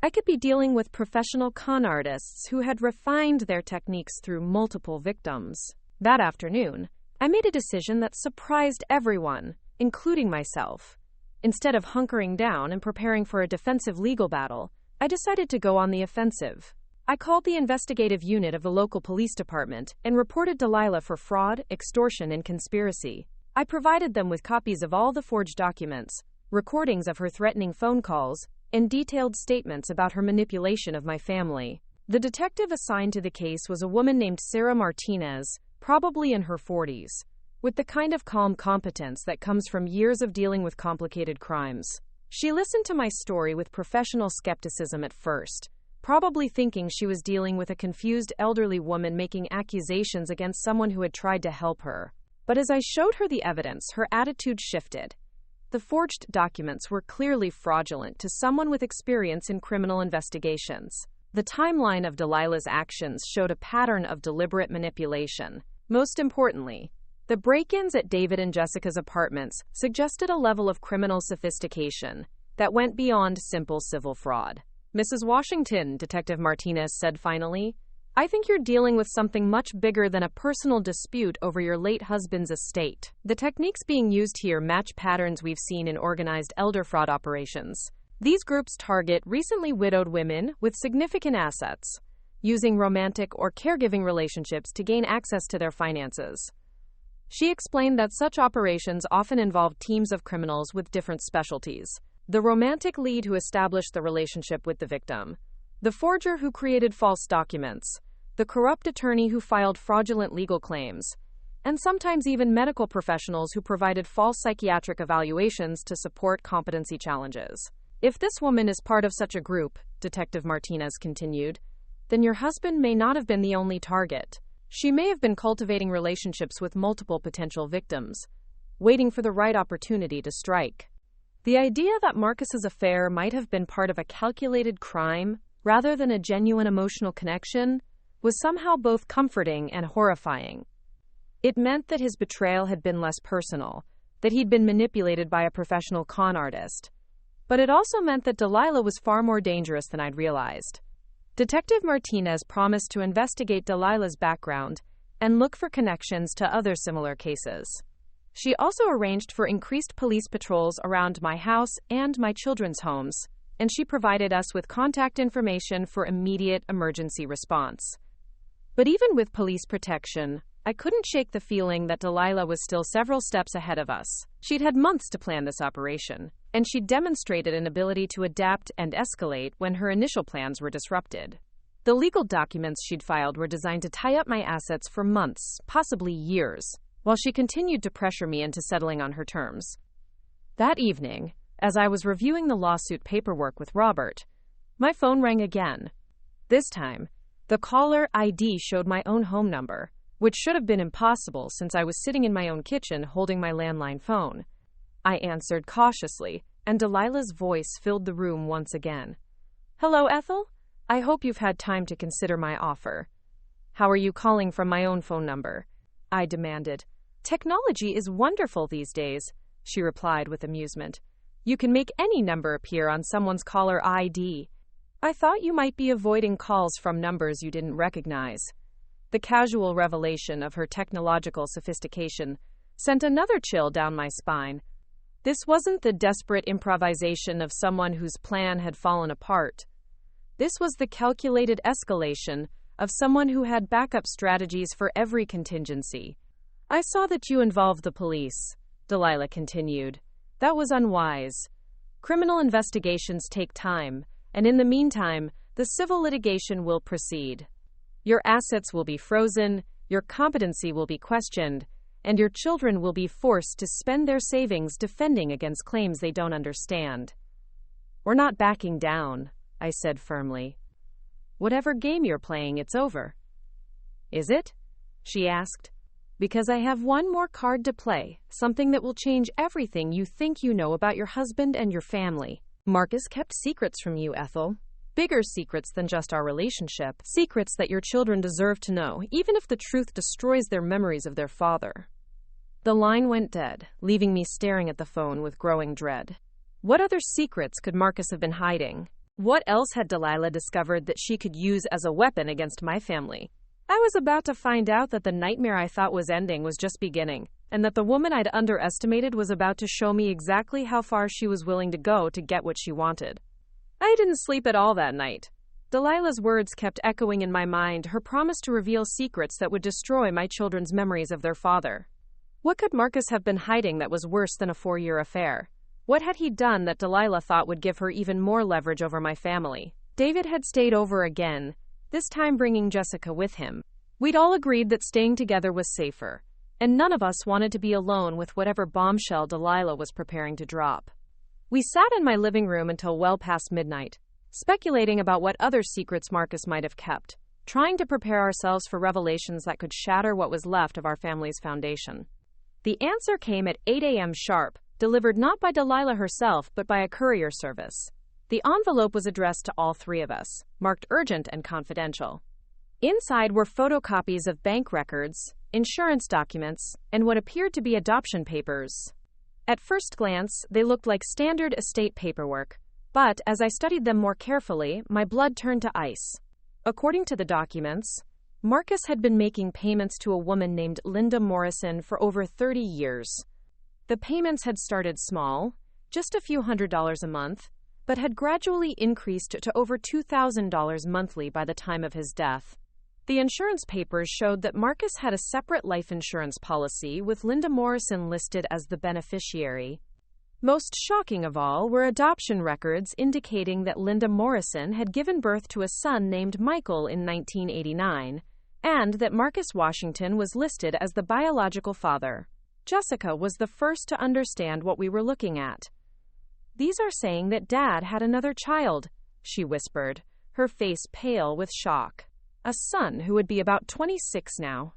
[SPEAKER 1] I could be dealing with professional con artists who had refined their techniques through multiple victims. That afternoon, I made a decision that surprised everyone, including myself. Instead of hunkering down and preparing for a defensive legal battle, I decided to go on the offensive. I called the investigative unit of the local police department and reported Delilah for fraud, extortion, and conspiracy. I provided them with copies of all the forged documents, recordings of her threatening phone calls, and detailed statements about her manipulation of my family. The detective assigned to the case was a woman named Sarah Martinez, probably in her 40s, with the kind of calm competence that comes from years of dealing with complicated crimes. She listened to my story with professional skepticism at first, probably thinking she was dealing with a confused elderly woman making accusations against someone who had tried to help her. But as I showed her the evidence, her attitude shifted. The forged documents were clearly fraudulent to someone with experience in criminal investigations. The timeline of Delilah's actions showed a pattern of deliberate manipulation. Most importantly, the break-ins at David and Jessica's apartments suggested a level of criminal sophistication that went beyond simple civil fraud. "Mrs. Washington," Detective Martinez said finally, "I think you're dealing with something much bigger than a personal dispute over your late husband's estate. The techniques being used here match patterns we've seen in organized elder fraud operations. These groups target recently widowed women with significant assets, using romantic or caregiving relationships to gain access to their finances." She explained that such operations often involve teams of criminals with different specialties. The romantic lead who established the relationship with the victim, the forger who created false documents, the corrupt attorney who filed fraudulent legal claims, and sometimes even medical professionals who provided false psychiatric evaluations to support competency challenges. "If this woman is part of such a group," Detective Martinez continued, "then your husband may not have been the only target. She may have been cultivating relationships with multiple potential victims, waiting for the right opportunity to strike." The idea that Marcus's affair might have been part of a calculated crime rather than a genuine emotional connection was somehow both comforting and horrifying. It meant that his betrayal had been less personal, that he'd been manipulated by a professional con artist. But it also meant that Delilah was far more dangerous than I'd realized. Detective Martinez promised to investigate Delilah's background and look for connections to other similar cases. She also arranged for increased police patrols around my house and my children's homes, and she provided us with contact information for immediate emergency response. But even with police protection, I couldn't shake the feeling that Delilah was still several steps ahead of us. She'd had months to plan this operation, and she'd demonstrated an ability to adapt and escalate when her initial plans were disrupted. The legal documents she'd filed were designed to tie up my assets for months, possibly years, while she continued to pressure me into settling on her terms. That evening, as I was reviewing the lawsuit paperwork with Robert, my phone rang again. This time, the caller ID showed my own home number, which should have been impossible since I was sitting in my own kitchen holding my landline phone. I answered cautiously, and Delilah's voice filled the room once again. "Hello, Ethel? I hope you've had time to consider my offer." "How are you calling from my own phone number?" I demanded. "Technology is wonderful these days," she replied with amusement. "You can make any number appear on someone's caller ID. I thought you might be avoiding calls from numbers you didn't recognize." The casual revelation of her technological sophistication sent another chill down my spine. This wasn't the desperate improvisation of someone whose plan had fallen apart. This was the calculated escalation of someone who had backup strategies for every contingency. I saw that you involved the police, Delilah continued. That was unwise. Criminal investigations take time, and in the meantime, the civil litigation will proceed. Your assets will be frozen, your competency will be questioned, and your children will be forced to spend their savings defending against claims they don't understand. We're not backing down, I said firmly. Whatever game you're playing, it's over. Is it? She asked. Because I have one more card to play, something that will change everything you think you know about your husband and your family. Marcus kept secrets from you, Ethel. Bigger secrets than just our relationship. Secrets that your children deserve to know, even if the truth destroys their memories of their father. The line went dead, leaving me staring at the phone with growing dread. What other secrets could Marcus have been hiding? What else had Delilah discovered that she could use as a weapon against my family? I was about to find out that the nightmare I thought was ending was just beginning, and that the woman I'd underestimated was about to show me exactly how far she was willing to go to get what she wanted. I didn't sleep at all that night. Delilah's words kept echoing in my mind, her promise to reveal secrets that would destroy my children's memories of their father. What could Marcus have been hiding that was worse than a 4-year affair? What had he done that Delilah thought would give her even more leverage over my family? David had stayed over again, this time bringing Jessica with him. We'd all agreed that staying together was safer, and none of us wanted to be alone with whatever bombshell Delilah was preparing to drop. We sat in my living room until well past midnight, speculating about what other secrets Marcus might have kept, trying to prepare ourselves for revelations that could shatter what was left of our family's foundation. The answer came at 8 a.m. sharp, delivered not by Delilah herself, but by a courier service. The envelope was addressed to all three of us, marked urgent and confidential. Inside were photocopies of bank records, insurance documents, and what appeared to be adoption papers. At first glance, they looked like standard estate paperwork, but as I studied them more carefully, my blood turned to ice. According to the documents, Marcus had been making payments to a woman named Linda Morrison for over 30 years. The payments had started small, just a few $100s a month, but had gradually increased to over $2,000 monthly by the time of his death. The insurance papers showed that Marcus had a separate life insurance policy with Linda Morrison listed as the beneficiary. Most shocking of all were adoption records indicating that Linda Morrison had given birth to a son named Michael in 1989, and that Marcus Washington was listed as the biological father. Jessica was the first to understand what we were looking at. "These are saying that Dad had another child," she whispered, her face pale with shock. "A son who would be about 26 now."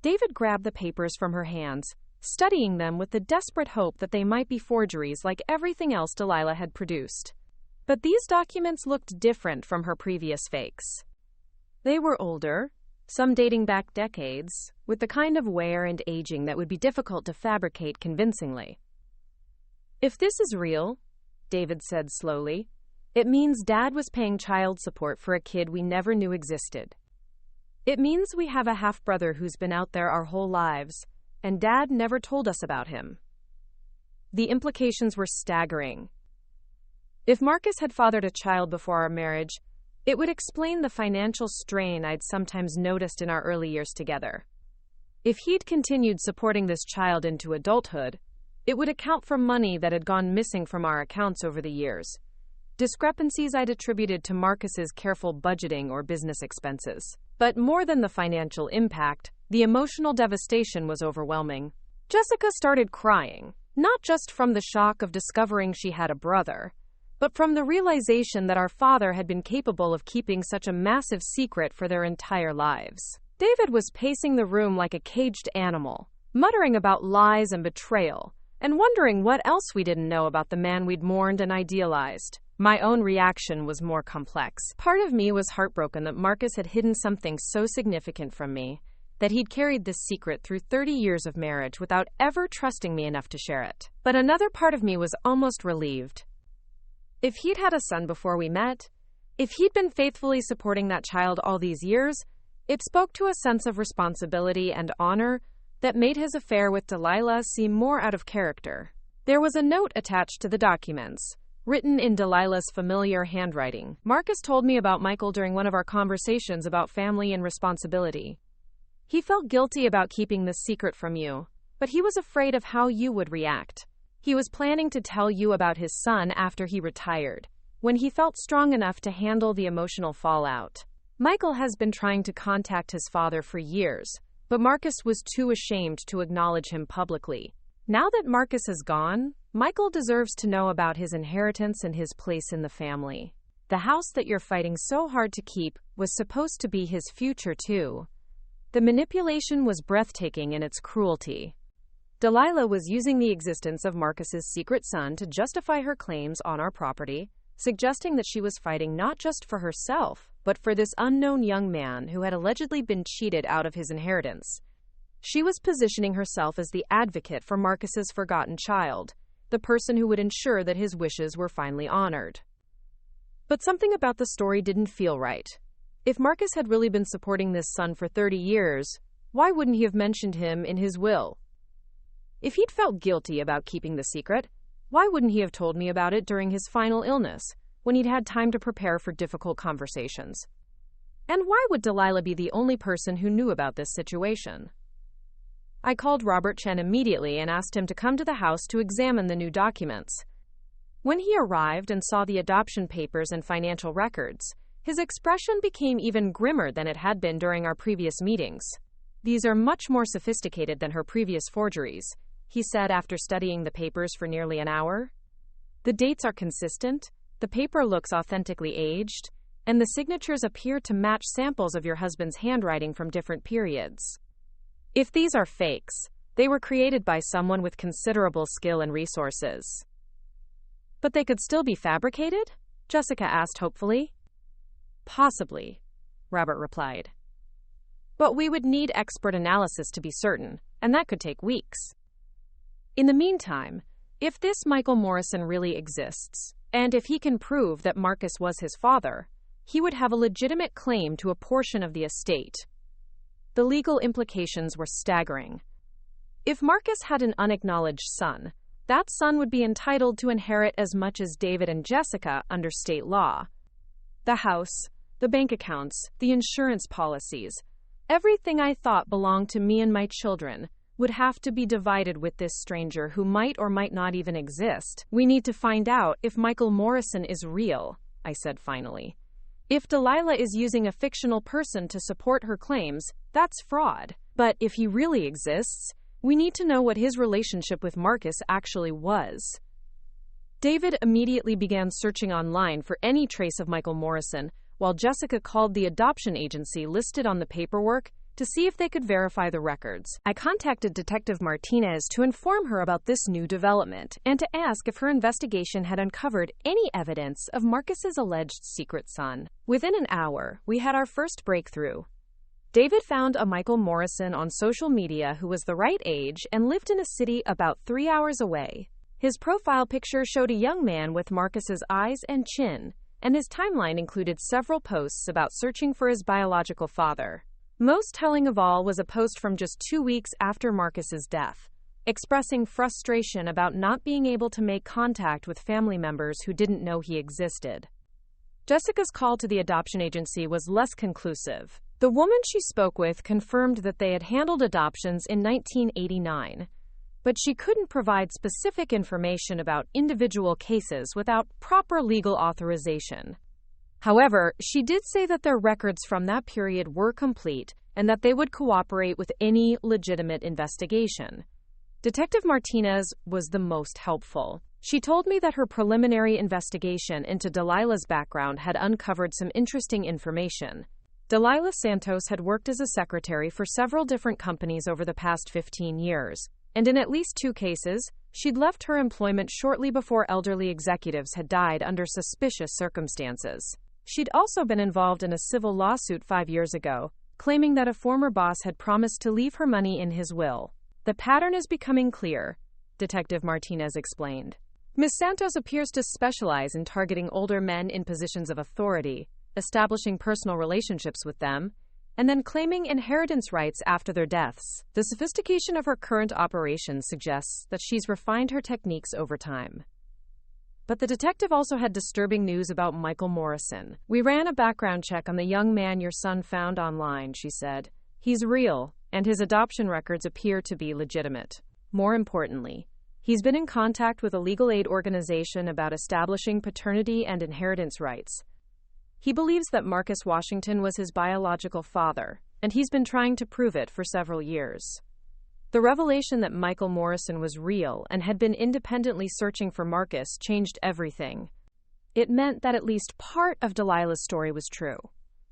[SPEAKER 1] David grabbed the papers from her hands, studying them with the desperate hope that they might be forgeries like everything else Delilah had produced. But these documents looked different from her previous fakes. They were older, some dating back decades, with the kind of wear and aging that would be difficult to fabricate convincingly. "If this is real," David said slowly, "it means Dad was paying child support for a kid we never knew existed. It means we have a half-brother who's been out there our whole lives, and Dad never told us about him." The implications were staggering. If Marcus had fathered a child before our marriage, it would explain the financial strain I'd sometimes noticed in our early years together. If he'd continued supporting this child into adulthood, it would account for money that had gone missing from our accounts over the years. Discrepancies I'd attributed to Marcus's careful budgeting or business expenses. But more than the financial impact, the emotional devastation was overwhelming. Jessica started crying, not just from the shock of discovering she had a brother, but from the realization that our father had been capable of keeping such a massive secret for their entire lives. David was pacing the room like a caged animal, muttering about lies and betrayal, and wondering what else we didn't know about the man we'd mourned and idealized. My own reaction was more complex. Part of me was heartbroken that Marcus had hidden something so significant from me, that he'd carried this secret through 30 years of marriage without ever trusting me enough to share it. But another part of me was almost relieved. If he'd had a son before we met, if he'd been faithfully supporting that child all these years, it spoke to a sense of responsibility and honor that made his affair with Delilah seem more out of character. There was a note attached to the documents, written in Delilah's familiar handwriting. Marcus told me about Michael during one of our conversations about family and responsibility. He felt guilty about keeping this secret from you, but he was afraid of how you would react. He was planning to tell you about his son after he retired, when he felt strong enough to handle the emotional fallout. Michael has been trying to contact his father for years, but Marcus was too ashamed to acknowledge him publicly. Now that Marcus is gone, Michael deserves to know about his inheritance and his place in the family. The house that you're fighting so hard to keep was supposed to be his future too. The manipulation was breathtaking in its cruelty. Delilah was using the existence of Marcus's secret son to justify her claims on our property, suggesting that she was fighting not just for herself, but for this unknown young man who had allegedly been cheated out of his inheritance. She was positioning herself as the advocate for Marcus's forgotten child, the person who would ensure that his wishes were finally honored. But something about the story didn't feel right. If Marcus had really been supporting this son for 30 years, why wouldn't he have mentioned him in his will? If he'd felt guilty about keeping the secret, why wouldn't he have told me about it during his final illness, when he'd had time to prepare for difficult conversations? And why would Delilah be the only person who knew about this situation? I called Robert Chen immediately and asked him to come to the house to examine the new documents. When he arrived and saw the adoption papers and financial records, his expression became even grimmer than it had been during our previous meetings. "These are much more sophisticated than her previous forgeries," he said after studying the papers for nearly an hour. "The dates are consistent, the paper looks authentically aged, and the signatures appear to match samples of your husband's handwriting from different periods. If these are fakes, they were created by someone with considerable skill and resources." "But they could still be fabricated?" Jessica asked hopefully. "Possibly," Robert replied. "But we would need expert analysis to be certain, and that could take weeks. In the meantime, if this Michael Morrison really exists, and if he can prove that Marcus was his father, he would have a legitimate claim to a portion of the estate." The legal implications were staggering. If Marcus had an unacknowledged son, that son would be entitled to inherit as much as David and Jessica under state law. The house, the bank accounts, the insurance policies, everything I thought belonged to me and my children would have to be divided with this stranger who might or might not even exist. "We need to find out if Michael Morrison is real," I said finally. "If Delilah is using a fictional person to support her claims, that's fraud. But if he really exists, we need to know what his relationship with Marcus actually was." David immediately began searching online for any trace of Michael Morrison, while Jessica called the adoption agency listed on the paperwork to see if they could verify the records. I contacted Detective Martinez to inform her about this new development and to ask if her investigation had uncovered any evidence of Marcus's alleged secret son. Within an hour, we had our first breakthrough. David found a Michael Morrison on social media who was the right age and lived in a city about 3 hours away. His profile picture showed a young man with Marcus's eyes and chin, and his timeline included several posts about searching for his biological father. Most telling of all was a post from just 2 weeks after Marcus's death, expressing frustration about not being able to make contact with family members who didn't know he existed. Jessica's call to the adoption agency was less conclusive. The woman she spoke with confirmed that they had handled adoptions in 1989, but she couldn't provide specific information about individual cases without proper legal authorization. However, she did say that their records from that period were complete and that they would cooperate with any legitimate investigation. Detective Martinez was the most helpful. She told me that her preliminary investigation into Delilah's background had uncovered some interesting information. Delilah Santos had worked as a secretary for several different companies over the past 15 years, and in at least 2 cases, she'd left her employment shortly before elderly executives had died under suspicious circumstances. She'd also been involved in a civil lawsuit 5 years ago, claiming that a former boss had promised to leave her money in his will. "The pattern is becoming clear," Detective Martinez explained. Ms. Santos appears to specialize in targeting older men in positions of authority, establishing personal relationships with them, and then claiming inheritance rights after their deaths. The sophistication of her current operation suggests that she's refined her techniques over time. But the detective also had disturbing news about Michael Morrison. "We ran a background check on the young man your son found online," she said. "He's real, and his adoption records appear to be legitimate. More importantly, he's been in contact with a legal aid organization about establishing paternity and inheritance rights. He believes that Marcus Washington was his biological father, and he's been trying to prove it for several years." The revelation that Michael Morrison was real and had been independently searching for Marcus changed everything. It meant that at least part of Delilah's story was true,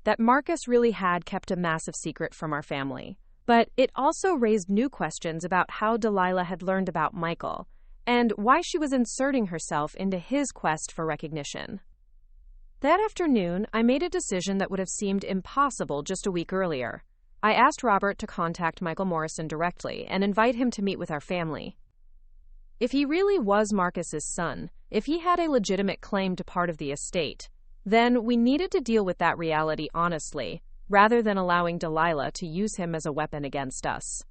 [SPEAKER 1] that Marcus really had kept a massive secret from our family. But it also raised new questions about how Delilah had learned about Michael, and why she was inserting herself into his quest for recognition. That afternoon, I made a decision that would have seemed impossible just a week earlier. I asked Robert to contact Michael Morrison directly and invite him to meet with our family. If he really was Marcus's son, if he had a legitimate claim to part of the estate, then we needed to deal with that reality honestly, rather than allowing Delilah to use him as a weapon against us.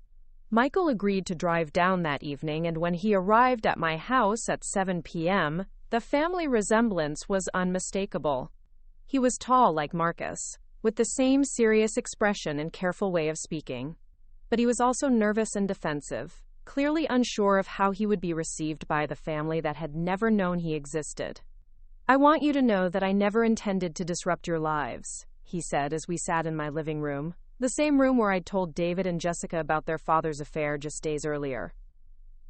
[SPEAKER 1] Michael agreed to drive down that evening, and when he arrived at my house at 7 p.m., the family resemblance was unmistakable. He was tall like Marcus, with the same serious expression and careful way of speaking. But he was also nervous and defensive, clearly unsure of how he would be received by the family that had never known he existed. "I want you to know that I never intended to disrupt your lives," he said as we sat in my living room, the same room where I'd told David and Jessica about their father's affair just days earlier.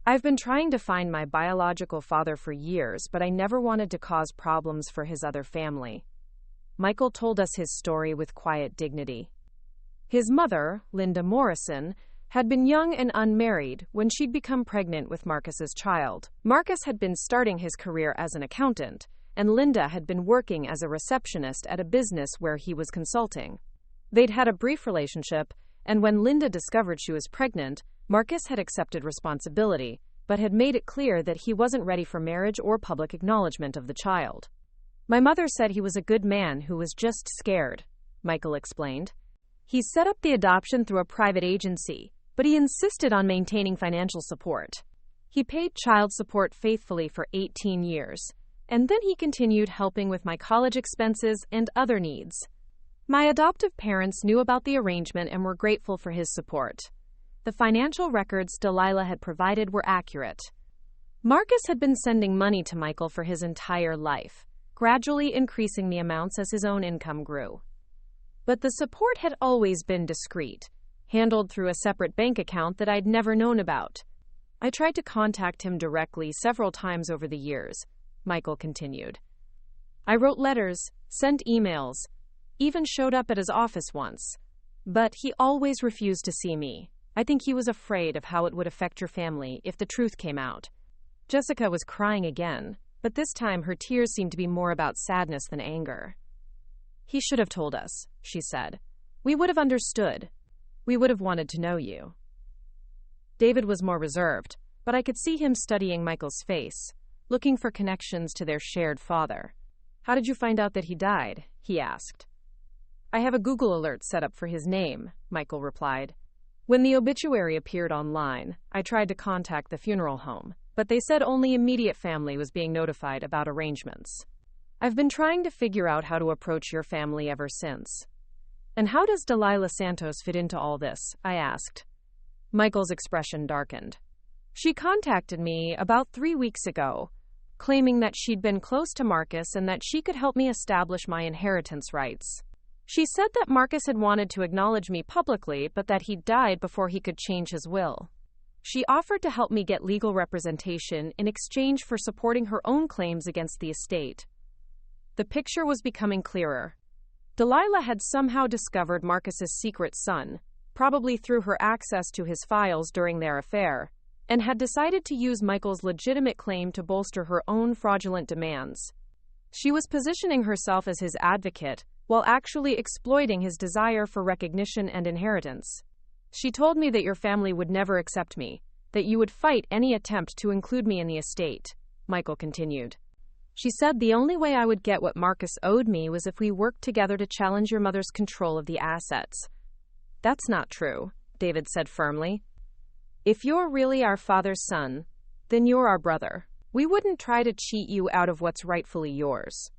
[SPEAKER 1] "I've been trying to find my biological father for years, but I never wanted to cause problems for his other family." Michael told us his story with quiet dignity. His mother, Linda Morrison, had been young and unmarried when she'd become pregnant with Marcus's child. Marcus had been starting his career as an accountant, and Linda had been working as a receptionist at a business where he was consulting. They'd had a brief relationship, and when Linda discovered she was pregnant, Marcus had accepted responsibility, but had made it clear that he wasn't ready for marriage or public acknowledgement of the child. "My mother said he was a good man who was just scared," Michael explained. "He set up the adoption through a private agency, but he insisted on maintaining financial support. He paid child support faithfully for 18 years, and then he continued helping with my college expenses and other needs. My adoptive parents knew about the arrangement and were grateful for his support. The financial records Delilah had provided were accurate. Marcus had been sending money to Michael for his entire life, gradually increasing the amounts as his own income grew. But the support had always been discreet, handled through a separate bank account that I'd never known about. I tried to contact him directly several times over the years," Michael continued. "I wrote letters, sent emails, even showed up at his office once. But he always refused to see me. I think he was afraid of how it would affect your family if the truth came out." Jessica was crying again, but this time her tears seemed to be more about sadness than anger. "He should have told us," she said. "We would have understood. We would have wanted to know you." David was more reserved, but I could see him studying Michael's face, looking for connections to their shared father. "How did you find out that he died?" he asked. "I have a Google alert set up for his name," Michael replied. "When the obituary appeared online, I tried to contact the funeral home, but they said only immediate family was being notified about arrangements. I've been trying to figure out how to approach your family ever since." "And how does Delilah Santos fit into all this?" I asked. Michael's expression darkened. "She contacted me about 3 weeks ago, claiming that she'd been close to Marcus and that she could help me establish my inheritance rights. She said that Marcus had wanted to acknowledge me publicly, but that he'd died before he could change his will. She offered to help me get legal representation in exchange for supporting her own claims against the estate." The picture was becoming clearer. Delilah had somehow discovered Marcus's secret son, probably through her access to his files during their affair, and had decided to use Michael's legitimate claim to bolster her own fraudulent demands. She was positioning herself as his advocate, while actually exploiting his desire for recognition and inheritance. "She told me that your family would never accept me, that you would fight any attempt to include me in the estate," Michael continued. "She said the only way I would get what Marcus owed me was if we worked together to challenge your mother's control of the assets. That's not true, David said firmly. If you're really our father's son, then you're our brother. We wouldn't try to cheat you out of what's rightfully yours.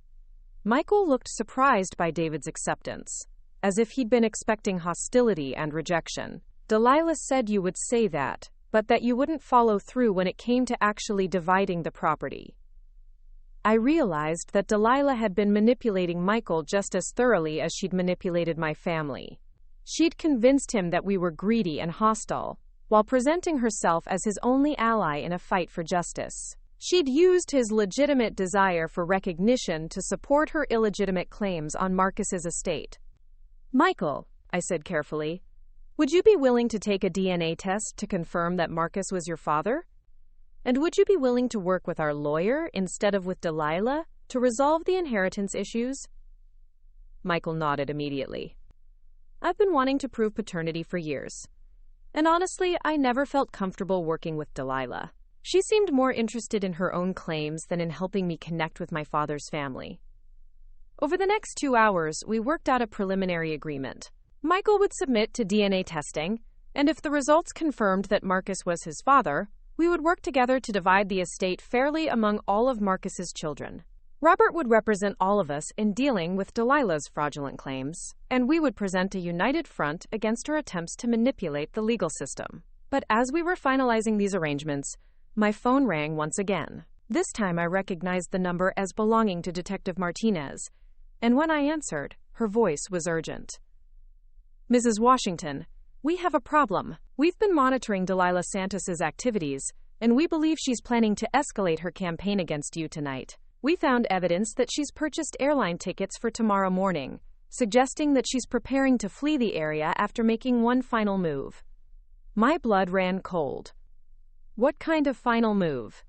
[SPEAKER 1] Michael looked surprised by David's acceptance, as if he'd been expecting hostility and rejection. Delilah said you would say that, but that you wouldn't follow through when it came to actually dividing the property. I realized that Delilah had been manipulating Michael just as thoroughly as she'd manipulated my family. She'd convinced him that we were greedy and hostile, while presenting herself as his only ally in a fight for justice. She'd used his legitimate desire for recognition to support her illegitimate claims on Marcus's estate. Michael, I said carefully, would you be willing to take a DNA test to confirm that Marcus was your father? And would you be willing to work with our lawyer instead of with Delilah to resolve the inheritance issues? Michael nodded immediately. I've been wanting to prove paternity for years. And honestly, I never felt comfortable working with Delilah. She seemed more interested in her own claims than in helping me connect with my father's family. Over the next 2 hours, we worked out a preliminary agreement. Michael would submit to DNA testing, and if the results confirmed that Marcus was his father, we would work together to divide the estate fairly among all of Marcus's children. Robert would represent all of us in dealing with Delilah's fraudulent claims, and we would present a united front against her attempts to manipulate the legal system. But as we were finalizing these arrangements, my phone rang once again. This time I recognized the number as belonging to Detective Martinez, and when I answered, her voice was urgent. Mrs. Washington, we have a problem. We've been monitoring Delilah Santos's activities, and we believe she's planning to escalate her campaign against you tonight. We found evidence that she's purchased airline tickets for tomorrow morning, suggesting that she's preparing to flee the area after making one final move. My blood ran cold. What kind of final move?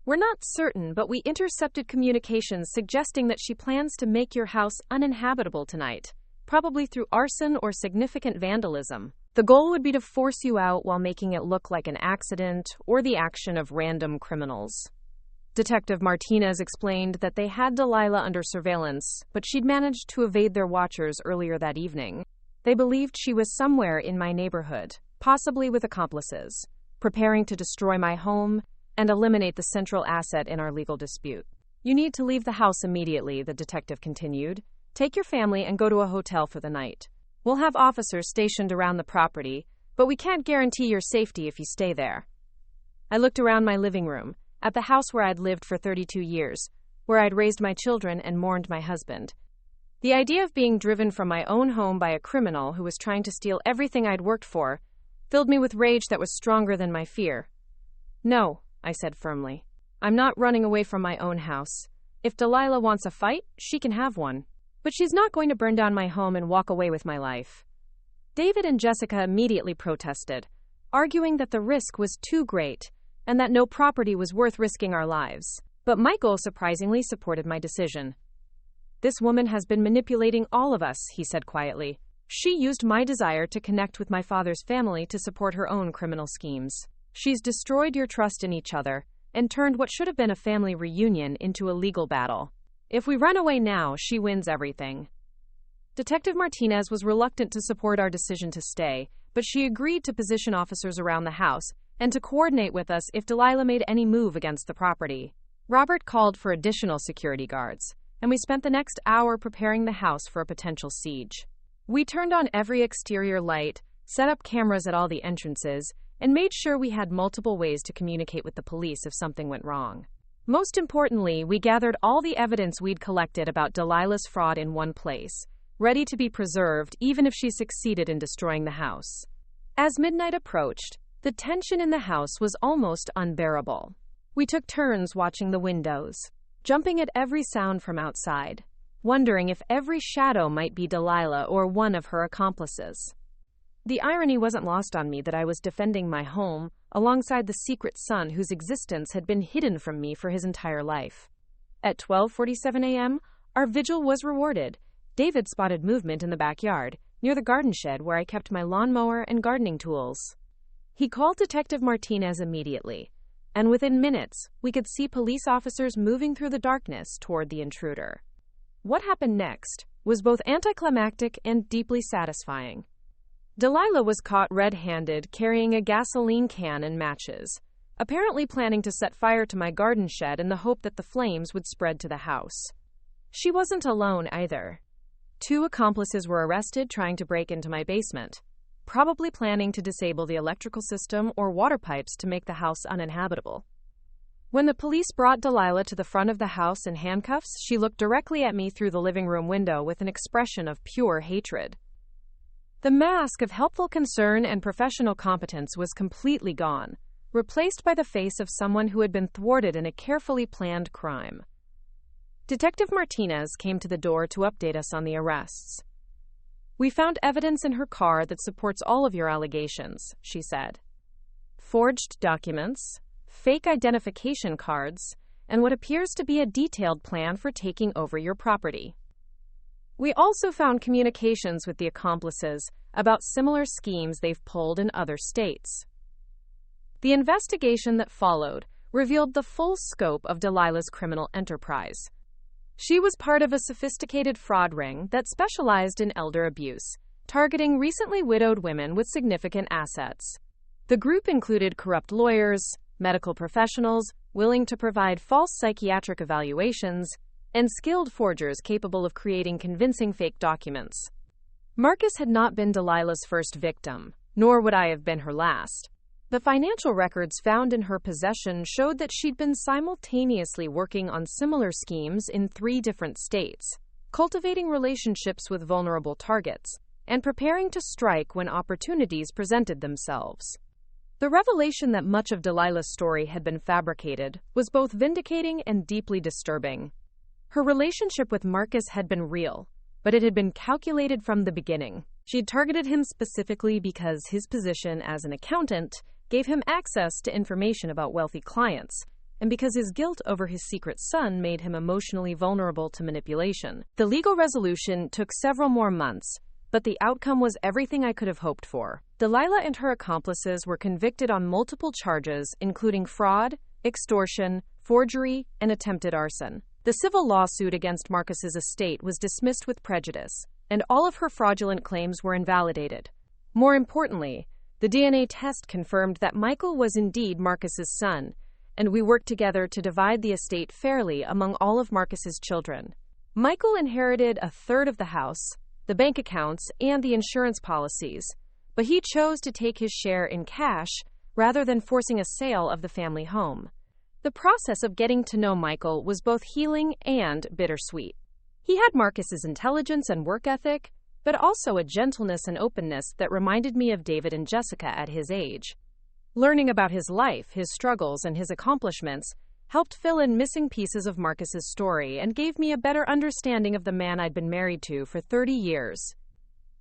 [SPEAKER 1] We're not certain, but we intercepted communications suggesting that she plans to make your house uninhabitable tonight, probably through arson or significant vandalism. The goal would be to force you out while making it look like an accident or the action of random criminals. Detective Martinez explained that they had Delilah under surveillance, but she'd managed to evade their watchers earlier that evening. They believed she was somewhere in my neighborhood, possibly with accomplices, preparing to destroy my home and eliminate the central asset in our legal dispute. You need to leave the house immediately, the detective continued. Take your family and go to a hotel for the night. We'll have officers stationed around the property, but we can't guarantee your safety if you stay there. I looked around my living room, at the house where I'd lived for 32 years, where I'd raised my children and mourned my husband. The idea of being driven from my own home by a criminal who was trying to steal everything I'd worked for filled me with rage that was stronger than my fear. No, I said firmly. I'm not running away from my own house. If Delilah wants a fight, she can have one. But she's not going to burn down my home and walk away with my life. David and Jessica immediately protested, arguing that the risk was too great and that no property was worth risking our lives. But Michael surprisingly supported my decision. This woman has been manipulating all of us, he said quietly. She used my desire to connect with my father's family to support her own criminal schemes. She's destroyed your trust in each other and turned what should have been a family reunion into a legal battle. If we run away now, she wins everything. Detective Martinez was reluctant to support our decision to stay, but she agreed to position officers around the house and to coordinate with us if Delilah made any move against the property. Robert called for additional security guards, and we spent the next hour preparing the house for a potential siege. We turned on every exterior light, set up cameras at all the entrances, and made sure we had multiple ways to communicate with the police if something went wrong. Most importantly, we gathered all the evidence we'd collected about Delilah's fraud in one place, ready to be preserved even if she succeeded in destroying the house. As midnight approached, the tension in the house was almost unbearable. We took turns watching the windows, jumping at every sound from outside, wondering if every shadow might be Delilah or one of her accomplices. The irony wasn't lost on me that I was defending my home alongside the secret son whose existence had been hidden from me for his entire life. At 12:47 a.m., our vigil was rewarded. David spotted movement in the backyard, near the garden shed where I kept my lawnmower and gardening tools. He called Detective Martinez immediately, and within minutes, we could see police officers moving through the darkness toward the intruder. What happened next was both anticlimactic and deeply satisfying. Delilah was caught red-handed carrying a gasoline can and matches, apparently planning to set fire to my garden shed in the hope that the flames would spread to the house. She wasn't alone either. 2 accomplices were arrested trying to break into my basement, probably planning to disable the electrical system or water pipes to make the house uninhabitable. When the police brought Delilah to the front of the house in handcuffs, she looked directly at me through the living room window with an expression of pure hatred. The mask of helpful concern and professional competence was completely gone, replaced by the face of someone who had been thwarted in a carefully planned crime. Detective Martinez came to the door to update us on the arrests. "We found evidence in her car that supports all of your allegations," she said. "Forged documents, fake identification cards, and what appears to be a detailed plan for taking over your property. We also found communications with the accomplices about similar schemes they've pulled in other states." The investigation that followed revealed the full scope of Delilah's criminal enterprise. She was part of a sophisticated fraud ring that specialized in elder abuse, targeting recently widowed women with significant assets. The group included corrupt lawyers, medical professionals willing to provide false psychiatric evaluations, and skilled forgers capable of creating convincing fake documents. Marcus had not been Delilah's first victim, nor would I have been her last. The financial records found in her possession showed that she'd been simultaneously working on similar schemes in 3 different states, cultivating relationships with vulnerable targets, and preparing to strike when opportunities presented themselves. The revelation that much of Delilah's story had been fabricated was both vindicating and deeply disturbing. Her relationship with Marcus had been real, but it had been calculated from the beginning. She had targeted him specifically because his position as an accountant gave him access to information about wealthy clients, and because his guilt over his secret son made him emotionally vulnerable to manipulation. The legal resolution took several more months, but the outcome was everything I could have hoped for. Delilah and her accomplices were convicted on multiple charges, including fraud, extortion, forgery, and attempted arson. The civil lawsuit against Marcus's estate was dismissed with prejudice, and all of her fraudulent claims were invalidated. More importantly, the DNA test confirmed that Michael was indeed Marcus's son, and we worked together to divide the estate fairly among all of Marcus's children. Michael inherited a third of the house, the bank accounts, and the insurance policies, but he chose to take his share in cash rather than forcing a sale of the family home. The process of getting to know Michael was both healing and bittersweet. He had Marcus's intelligence and work ethic, but also a gentleness and openness that reminded me of David and Jessica at his age. Learning about his life, his struggles, and his accomplishments helped fill in missing pieces of Marcus's story and gave me a better understanding of the man I'd been married to for 30 years.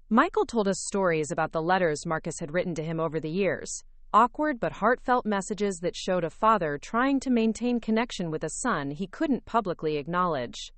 [SPEAKER 1] Michael told us stories about the letters Marcus had written to him over the years, awkward but heartfelt messages that showed a father trying to maintain connection with a son he couldn't publicly acknowledge.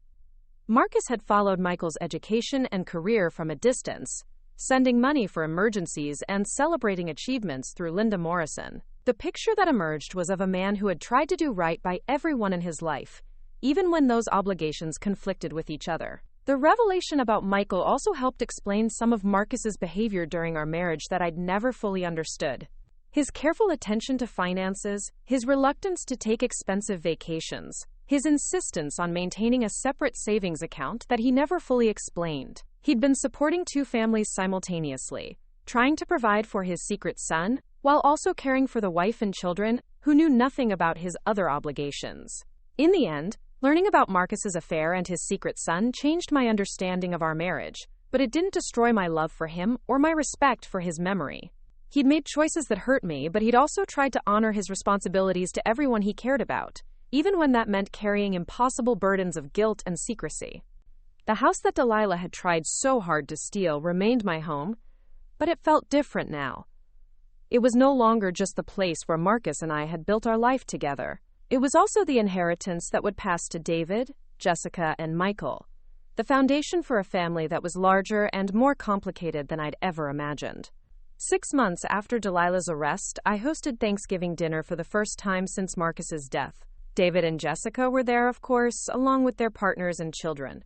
[SPEAKER 1] Marcus had followed Michael's education and career from a distance, sending money for emergencies and celebrating achievements through Linda Morrison. The picture that emerged was of a man who had tried to do right by everyone in his life, even when those obligations conflicted with each other. The revelation about Michael also helped explain some of Marcus's behavior during our marriage that I'd never fully understood. His careful attention to finances, his reluctance to take expensive vacations, his insistence on maintaining a separate savings account that he never fully explained. He'd been supporting 2 families simultaneously, trying to provide for his secret son, while also caring for the wife and children who knew nothing about his other obligations. In the end, learning about Marcus's affair and his secret son changed my understanding of our marriage, but it didn't destroy my love for him or my respect for his memory. He'd made choices that hurt me, but he'd also tried to honor his responsibilities to everyone he cared about, even when that meant carrying impossible burdens of guilt and secrecy. The house that Delilah had tried so hard to steal remained my home, but it felt different now. It was no longer just the place where Marcus and I had built our life together. It was also the inheritance that would pass to David, Jessica, and Michael, the foundation for a family that was larger and more complicated than I'd ever imagined. 6 months after Delilah's arrest, I hosted Thanksgiving dinner for the first time since Marcus's death. David and Jessica were there, of course, along with their partners and children.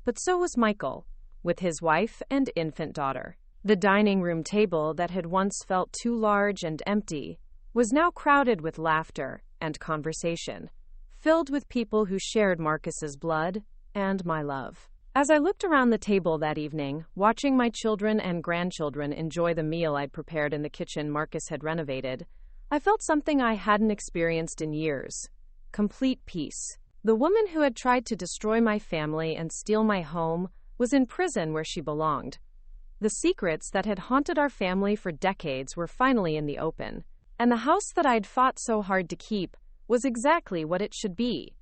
[SPEAKER 1] But so was Michael, with his wife and infant daughter. The dining room table that had once felt too large and empty was now crowded with laughter and conversation, filled with people who shared Marcus's blood and my love. As I looked around the table that evening, watching my children and grandchildren enjoy the meal I'd prepared in the kitchen Marcus had renovated, I felt something I hadn't experienced in years: complete peace. The woman who had tried to destroy my family and steal my home was in prison where she belonged. The secrets that had haunted our family for decades were finally in the open, and the house that I'd fought so hard to keep was exactly what it should be: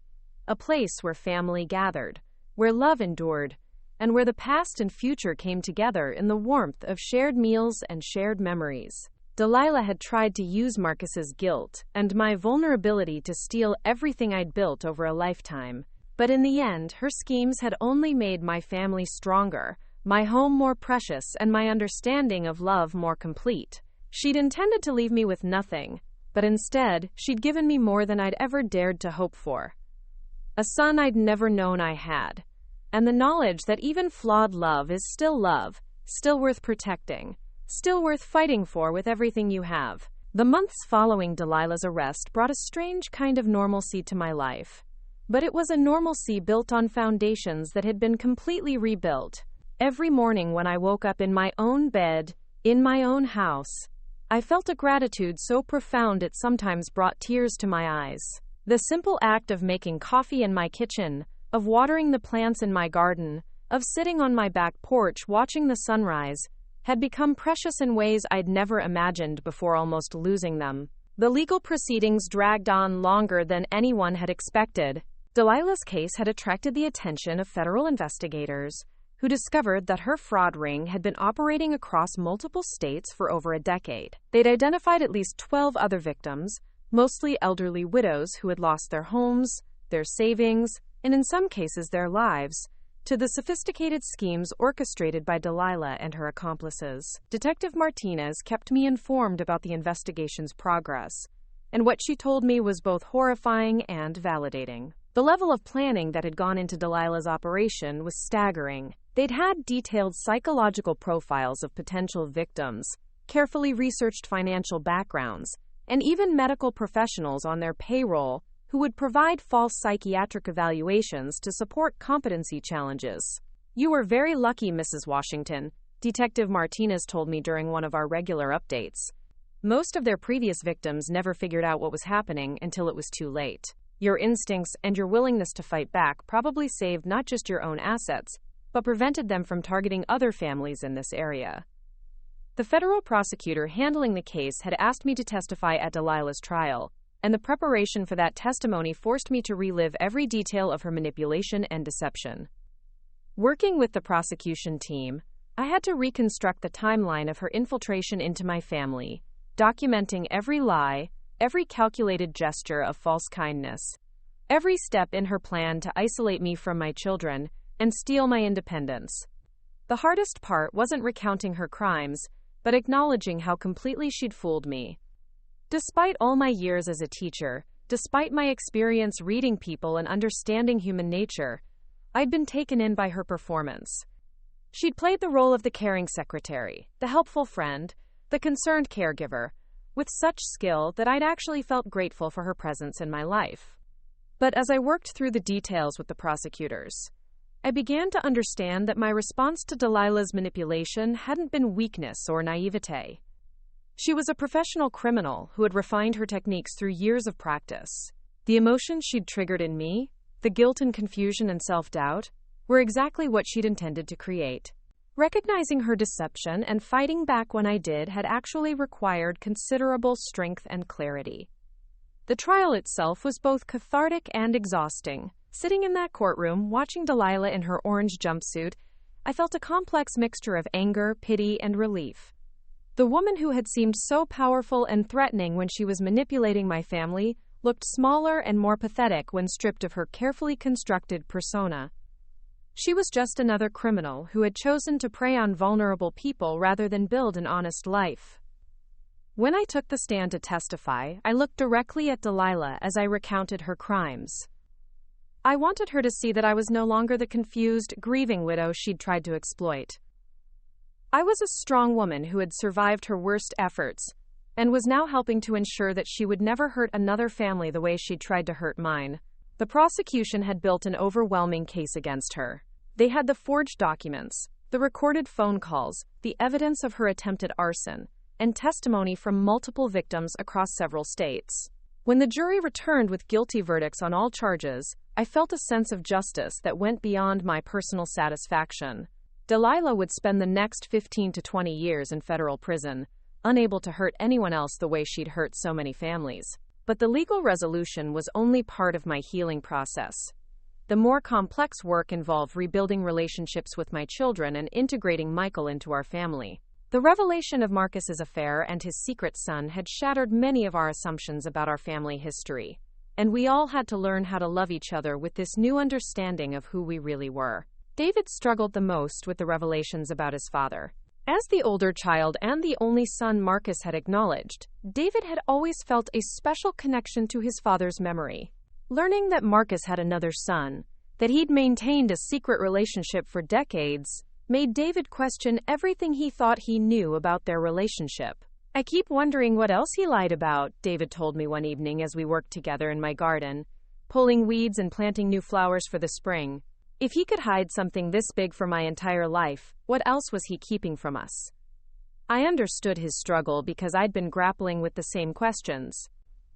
[SPEAKER 1] a place where family gathered, where love endured, and where the past and future came together in the warmth of shared meals and shared memories. Delilah had tried to use Marcus's guilt and my vulnerability to steal everything I'd built over a lifetime. But in the end, her schemes had only made my family stronger, my home more precious, and my understanding of love more complete. She'd intended to leave me with nothing, but instead, she'd given me more than I'd ever dared to hope for. A son I'd never known I had, and the knowledge that even flawed love is still love, still worth protecting, still worth fighting for with everything you have. The months following Delilah's arrest brought a strange kind of normalcy to my life. But it was a normalcy built on foundations that had been completely rebuilt. Every morning when I woke up in my own bed, in my own house, I felt a gratitude so profound it sometimes brought tears to my eyes. The simple act of making coffee in my kitchen, of watering the plants in my garden, of sitting on my back porch watching the sunrise, had become precious in ways I'd never imagined before almost losing them. The legal proceedings dragged on longer than anyone had expected. Delilah's case had attracted the attention of federal investigators, who discovered that her fraud ring had been operating across multiple states for over a decade. They'd identified at least 12 other victims, mostly elderly widows who had lost their homes, their savings, and in some cases their lives, to the sophisticated schemes orchestrated by Delilah and her accomplices. Detective Martinez kept me informed about the investigation's progress, and what she told me was both horrifying and validating. The level of planning that had gone into Delilah's operation was staggering. They'd had detailed psychological profiles of potential victims, carefully researched financial backgrounds, and even medical professionals on their payroll who would provide false psychiatric evaluations to support competency challenges. "You were very lucky, Mrs. Washington," Detective Martinez told me during one of our regular updates. "Most of their previous victims never figured out what was happening until it was too late. Your instincts and your willingness to fight back probably saved not just your own assets, but prevented them from targeting other families in this area." The federal prosecutor handling the case had asked me to testify at Delilah's trial, and the preparation for that testimony forced me to relive every detail of her manipulation and deception. Working with the prosecution team, I had to reconstruct the timeline of her infiltration into my family, documenting every lie, every calculated gesture of false kindness, every step in her plan to isolate me from my children and steal my independence. The hardest part wasn't recounting her crimes, but acknowledging how completely she'd fooled me. Despite all my years as a teacher, despite my experience reading people and understanding human nature, I'd been taken in by her performance. She'd played the role of the caring secretary, the helpful friend, the concerned caregiver, with such skill that I'd actually felt grateful for her presence in my life. But as I worked through the details with the prosecutors, I began to understand that my response to Delilah's manipulation hadn't been weakness or naivete. She was a professional criminal who had refined her techniques through years of practice. The emotions she'd triggered in me, the guilt and confusion and self-doubt, were exactly what she'd intended to create. Recognizing her deception and fighting back when I did had actually required considerable strength and clarity. The trial itself was both cathartic and exhausting. Sitting in that courtroom, watching Delilah in her orange jumpsuit, I felt a complex mixture of anger, pity, and relief. The woman who had seemed so powerful and threatening when she was manipulating my family looked smaller and more pathetic when stripped of her carefully constructed persona. She was just another criminal who had chosen to prey on vulnerable people rather than build an honest life. When I took the stand to testify, I looked directly at Delilah as I recounted her crimes. I wanted her to see that I was no longer the confused, grieving widow she'd tried to exploit. I was a strong woman who had survived her worst efforts and was now helping to ensure that she would never hurt another family the way she'd tried to hurt mine. The prosecution had built an overwhelming case against her. They had the forged documents, the recorded phone calls, the evidence of her attempted arson, and testimony from multiple victims across several states. When the jury returned with guilty verdicts on all charges, I felt a sense of justice that went beyond my personal satisfaction. Delilah would spend the next 15 to 20 years in federal prison, unable to hurt anyone else the way she'd hurt so many families. But the legal resolution was only part of my healing process. The more complex work involved rebuilding relationships with my children and integrating Michael into our family. The revelation of Marcus's affair and his secret son had shattered many of our assumptions about our family history, and we all had to learn how to love each other with this new understanding of who we really were. David struggled the most with the revelations about his father. As the older child and the only son Marcus had acknowledged, David had always felt a special connection to his father's memory. Learning that Marcus had another son, that he'd maintained a secret relationship for decades, made David question everything he thought he knew about their relationship. "I keep wondering what else he lied about," David told me one evening as we worked together in my garden, pulling weeds and planting new flowers for the spring. "If he could hide something this big for my entire life, what else was he keeping from us?" I understood his struggle because I'd been grappling with the same questions.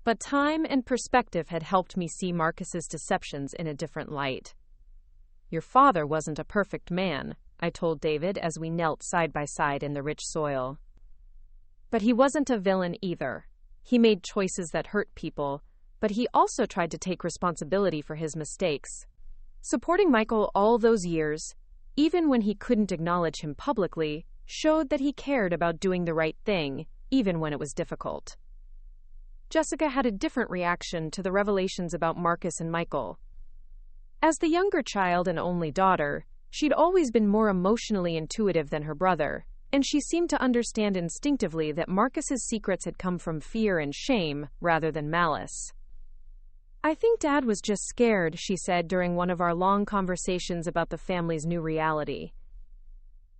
[SPEAKER 1] But time and perspective had helped me see Marcus's deceptions in a different light. "Your father wasn't a perfect man," I told David as we knelt side by side in the rich soil. "But he wasn't a villain either. He made choices that hurt people, but he also tried to take responsibility for his mistakes. Supporting Michael all those years, even when he couldn't acknowledge him publicly, showed that he cared about doing the right thing, even when it was difficult." Jessica had a different reaction to the revelations about Marcus and Michael. As the younger child and only daughter, she'd always been more emotionally intuitive than her brother, and she seemed to understand instinctively that Marcus's secrets had come from fear and shame rather than malice. "I think Dad was just scared," she said during one of our long conversations about the family's new reality.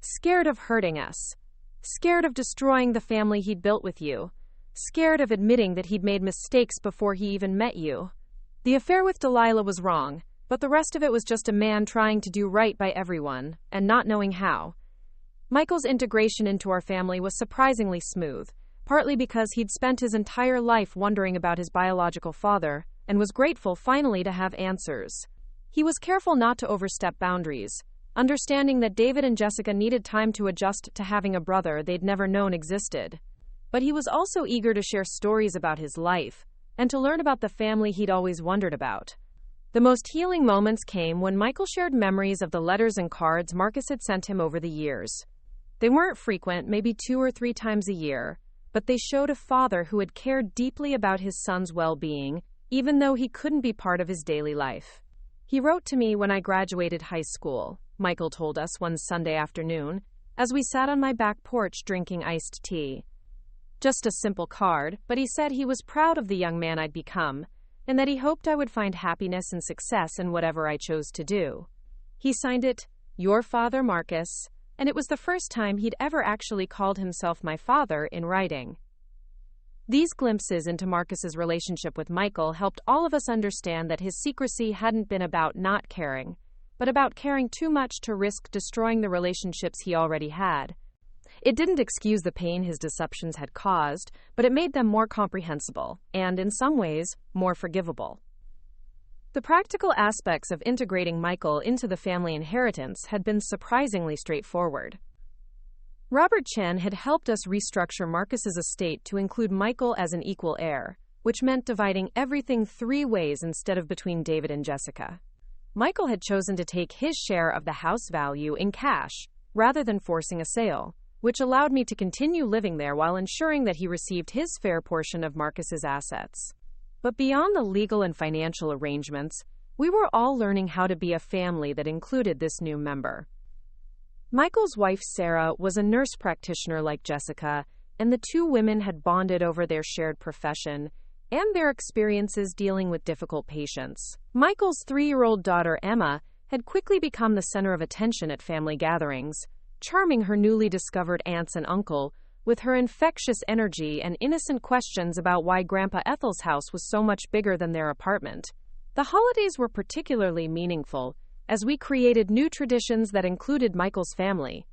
[SPEAKER 1] "Scared of hurting us. Scared of destroying the family he'd built with you. Scared of admitting that he'd made mistakes before he even met you. The affair with Delilah was wrong, but the rest of it was just a man trying to do right by everyone, and not knowing how. Michael's integration into our family was surprisingly smooth, partly because he'd spent his entire life wondering about his biological father, and was grateful finally to have answers. He was careful not to overstep boundaries, understanding that David and Jessica needed time to adjust to having a brother they'd never known existed. But he was also eager to share stories about his life, and to learn about the family he'd always wondered about. The most healing moments came when Michael shared memories of the letters and cards Marcus had sent him over the years. They weren't frequent, maybe 2 or 3 times a year, but they showed a father who had cared deeply about his son's well-being, even though he couldn't be part of his daily life. "He wrote to me when I graduated high school," Michael told us one Sunday afternoon, as we sat on my back porch drinking iced tea. "Just a simple card, but he said he was proud of the young man I'd become, and that he hoped I would find happiness and success in whatever I chose to do. He signed it, 'Your father, Marcus,' and it was the first time he'd ever actually called himself my father in writing." These glimpses into Marcus's relationship with Michael helped all of us understand that his secrecy hadn't been about not caring, but about caring too much to risk destroying the relationships he already had. It didn't excuse the pain his deceptions had caused, but it made them more comprehensible, and in some ways, more forgivable. The practical aspects of integrating Michael into the family inheritance had been surprisingly straightforward. Robert Chen had helped us restructure Marcus's estate to include Michael as an equal heir, which meant dividing everything 3 ways instead of between David and Jessica. Michael had chosen to take his share of the house value in cash, rather than forcing a sale, which allowed me to continue living there while ensuring that he received his fair portion of Marcus's assets. But beyond the legal and financial arrangements, we were all learning how to be a family that included this new member. Michael's wife, Sarah, was a nurse practitioner like Jessica, and the 2 women had bonded over their shared profession and their experiences dealing with difficult patients. Michael's 3-year-old daughter, Emma, had quickly become the center of attention at family gatherings, charming her newly discovered aunts and uncle, with her infectious energy and innocent questions about why Grandpa Ethel's house was so much bigger than their apartment. The holidays were particularly meaningful, as we created new traditions that included Michael's family.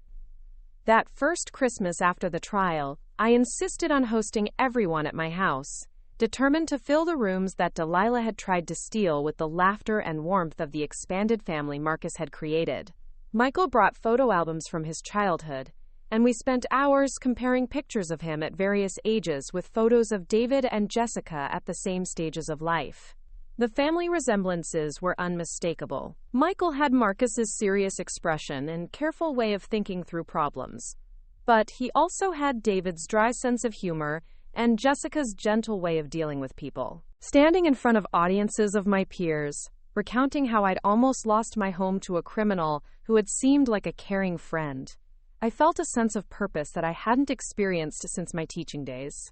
[SPEAKER 1] That first Christmas after the trial, I insisted on hosting everyone at my house, determined to fill the rooms that Delilah had tried to steal with the laughter and warmth of the expanded family Marcus had created. Michael brought photo albums from his childhood, and we spent hours comparing pictures of him at various ages with photos of David and Jessica at the same stages of life. The family resemblances were unmistakable. Michael had Marcus's serious expression and careful way of thinking through problems, but he also had David's dry sense of humor and Jessica's gentle way of dealing with people. Standing in front of audiences of my peers, recounting how I'd almost lost my home to a criminal who had seemed like a caring friend, I felt a sense of purpose that I hadn't experienced since my teaching days.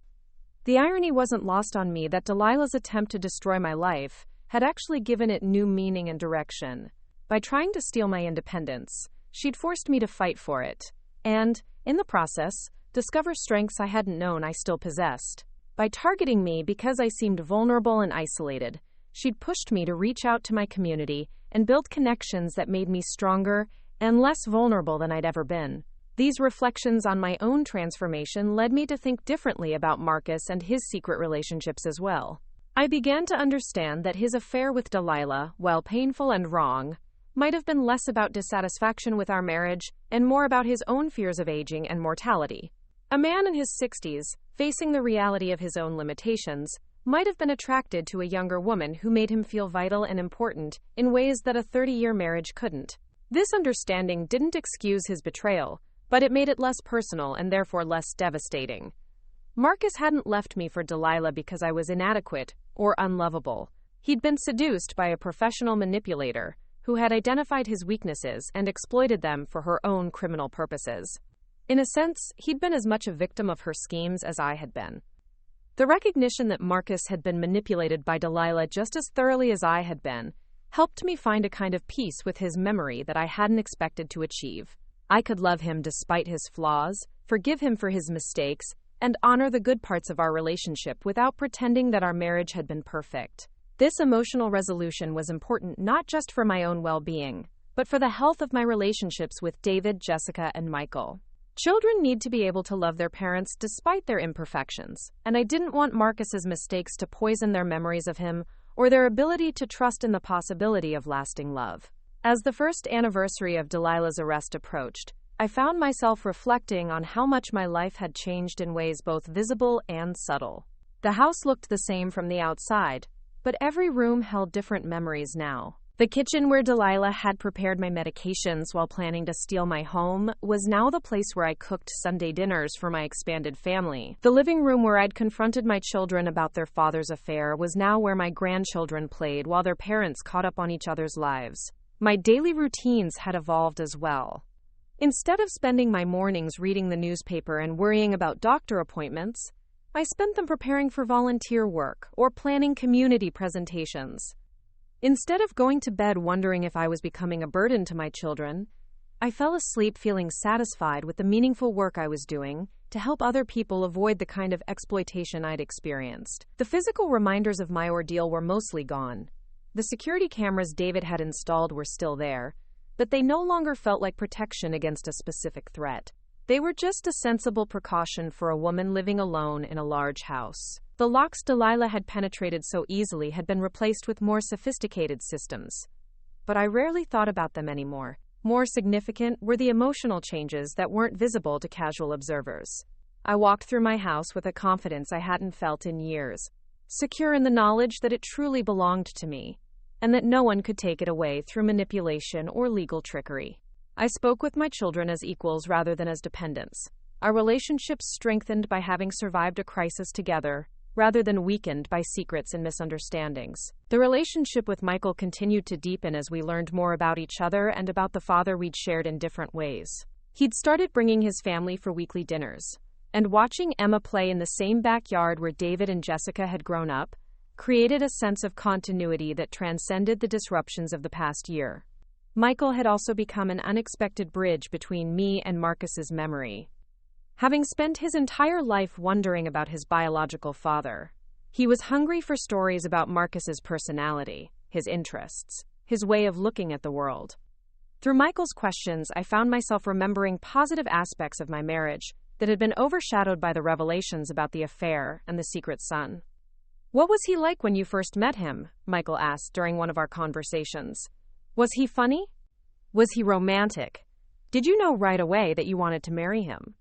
[SPEAKER 1] The irony wasn't lost on me that Delilah's attempt to destroy my life had actually given it new meaning and direction. By trying to steal my independence, she'd forced me to fight for it, and, in the process, discover strengths I hadn't known I still possessed. By targeting me because I seemed vulnerable and isolated, she'd pushed me to reach out to my community and build connections that made me stronger and less vulnerable than I'd ever been. These reflections on my own transformation led me to think differently about Marcus and his secret relationships as well. I began to understand that his affair with Delilah, while painful and wrong, might have been less about dissatisfaction with our marriage and more about his own fears of aging and mortality. A man in his 60s, facing the reality of his own limitations, might have been attracted to a younger woman who made him feel vital and important in ways that a 30-year marriage couldn't. This understanding didn't excuse his betrayal, but it made it less personal and therefore less devastating. Marcus hadn't left me for Delilah because I was inadequate or unlovable. He'd been seduced by a professional manipulator who had identified his weaknesses and exploited them for her own criminal purposes. In a sense, he'd been as much a victim of her schemes as I had been. The recognition that Marcus had been manipulated by Delilah just as thoroughly as I had been helped me find a kind of peace with his memory that I hadn't expected to achieve. I could love him despite his flaws, forgive him for his mistakes, and honor the good parts of our relationship without pretending that our marriage had been perfect. This emotional resolution was important not just for my own well-being, but for the health of my relationships with David, Jessica, and Michael. Children need to be able to love their parents despite their imperfections, and I didn't want Marcus's mistakes to poison their memories of him or their ability to trust in the possibility of lasting love. As the first anniversary of Delilah's arrest approached, I found myself reflecting on how much my life had changed in ways both visible and subtle. The house looked the same from the outside, but every room held different memories now. The kitchen where Delilah had prepared my medications while planning to steal my home was now the place where I cooked Sunday dinners for my expanded family. The living room where I'd confronted my children about their father's affair was now where my grandchildren played while their parents caught up on each other's lives. My daily routines had evolved as well. Instead of spending my mornings reading the newspaper and worrying about doctor appointments, I spent them preparing for volunteer work or planning community presentations. Instead of going to bed wondering if I was becoming a burden to my children, I fell asleep feeling satisfied with the meaningful work I was doing to help other people avoid the kind of exploitation I'd experienced. The physical reminders of my ordeal were mostly gone. The security cameras David had installed were still there, but they no longer felt like protection against a specific threat. They were just a sensible precaution for a woman living alone in a large house. The locks Delilah had penetrated so easily had been replaced with more sophisticated systems, but I rarely thought about them anymore. More significant were the emotional changes that weren't visible to casual observers. I walked through my house with a confidence I hadn't felt in years, secure in the knowledge that it truly belonged to me, and that no one could take it away through manipulation or legal trickery. I spoke with my children as equals rather than as dependents. Our relationships strengthened by having survived a crisis together, rather than weakened by secrets and misunderstandings. The relationship with Michael continued to deepen as we learned more about each other and about the father we'd shared in different ways. He'd started bringing his family for weekly dinners, and watching Emma play in the same backyard where David and Jessica had grown up created a sense of continuity that transcended the disruptions of the past year. Michael had also become an unexpected bridge between me and Marcus's memory. Having spent his entire life wondering about his biological father, he was hungry for stories about Marcus's personality, his interests, his way of looking at the world. Through Michael's questions, I found myself remembering positive aspects of my marriage that had been overshadowed by the revelations about the affair and the secret son. "What was he like when you first met him?" Michael asked during one of our conversations. "Was he funny? Was he romantic? Did you know right away that you wanted to marry him?"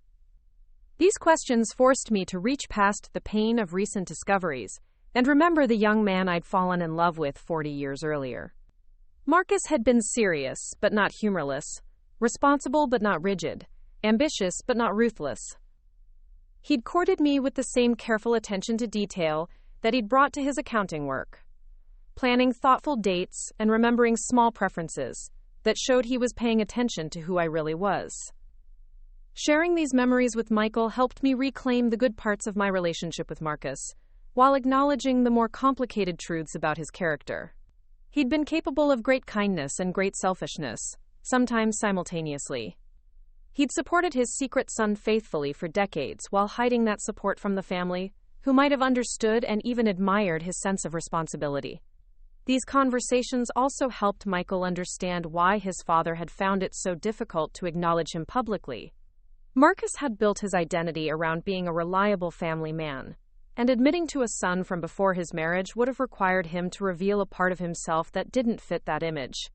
[SPEAKER 1] These questions forced me to reach past the pain of recent discoveries and remember the young man I'd fallen in love with 40 years earlier. Marcus had been serious but not humorless, responsible but not rigid, ambitious but not ruthless. He'd courted me with the same careful attention to detail that he'd brought to his accounting work, planning thoughtful dates and remembering small preferences that showed he was paying attention to who I really was. Sharing these memories with Michael helped me reclaim the good parts of my relationship with Marcus, while acknowledging the more complicated truths about his character. He'd been capable of great kindness and great selfishness, sometimes simultaneously. He'd supported his secret son faithfully for decades while hiding that support from the family, who might have understood and even admired his sense of responsibility. These conversations also helped Michael understand why his father had found it so difficult to acknowledge him publicly. Marcus had built his identity around being a reliable family man, and admitting to a son from before his marriage would have required him to reveal a part of himself that didn't fit that image.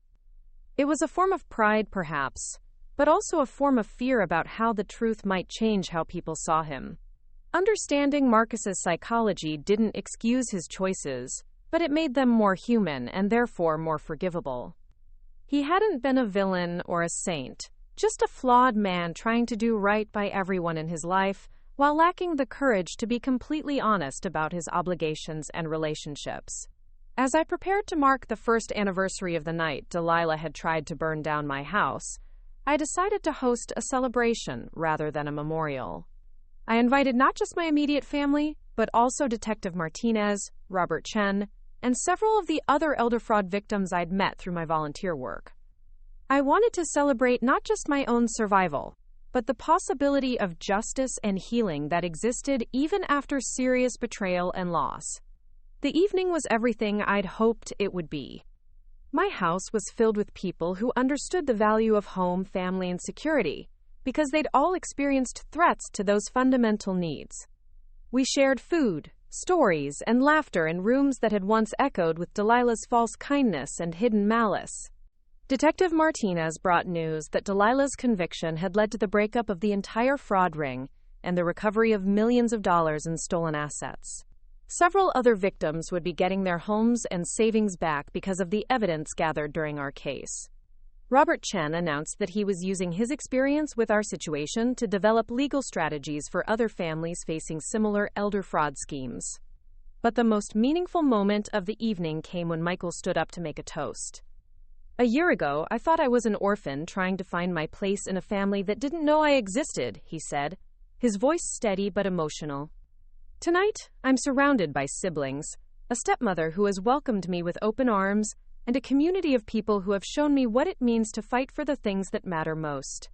[SPEAKER 1] It was a form of pride, perhaps, but also a form of fear about how the truth might change how people saw him. Understanding Marcus's psychology didn't excuse his choices, but it made them more human and therefore more forgivable. He hadn't been a villain or a saint, just a flawed man trying to do right by everyone in his life, while lacking the courage to be completely honest about his obligations and relationships. As I prepared to mark the first anniversary of the night Delilah had tried to burn down my house, I decided to host a celebration rather than a memorial. I invited not just my immediate family, but also Detective Martinez, Robert Chen, and several of the other elder fraud victims I'd met through my volunteer work. I wanted to celebrate not just my own survival, but the possibility of justice and healing that existed even after serious betrayal and loss. The evening was everything I'd hoped it would be. My house was filled with people who understood the value of home, family, and security, because they'd all experienced threats to those fundamental needs. We shared food, stories, and laughter in rooms that had once echoed with Delilah's false kindness and hidden malice. Detective Martinez brought news that Delilah's conviction had led to the breakup of the entire fraud ring and the recovery of millions of dollars in stolen assets. Several other victims would be getting their homes and savings back because of the evidence gathered during our case. Robert Chen announced that he was using his experience with our situation to develop legal strategies for other families facing similar elder fraud schemes. But the most meaningful moment of the evening came when Michael stood up to make a toast. "A year ago, I thought I was an orphan trying to find my place in a family that didn't know I existed," he said, his voice steady but emotional. "Tonight, I'm surrounded by siblings, a stepmother who has welcomed me with open arms, and a community of people who have shown me what it means to fight for the things that matter most."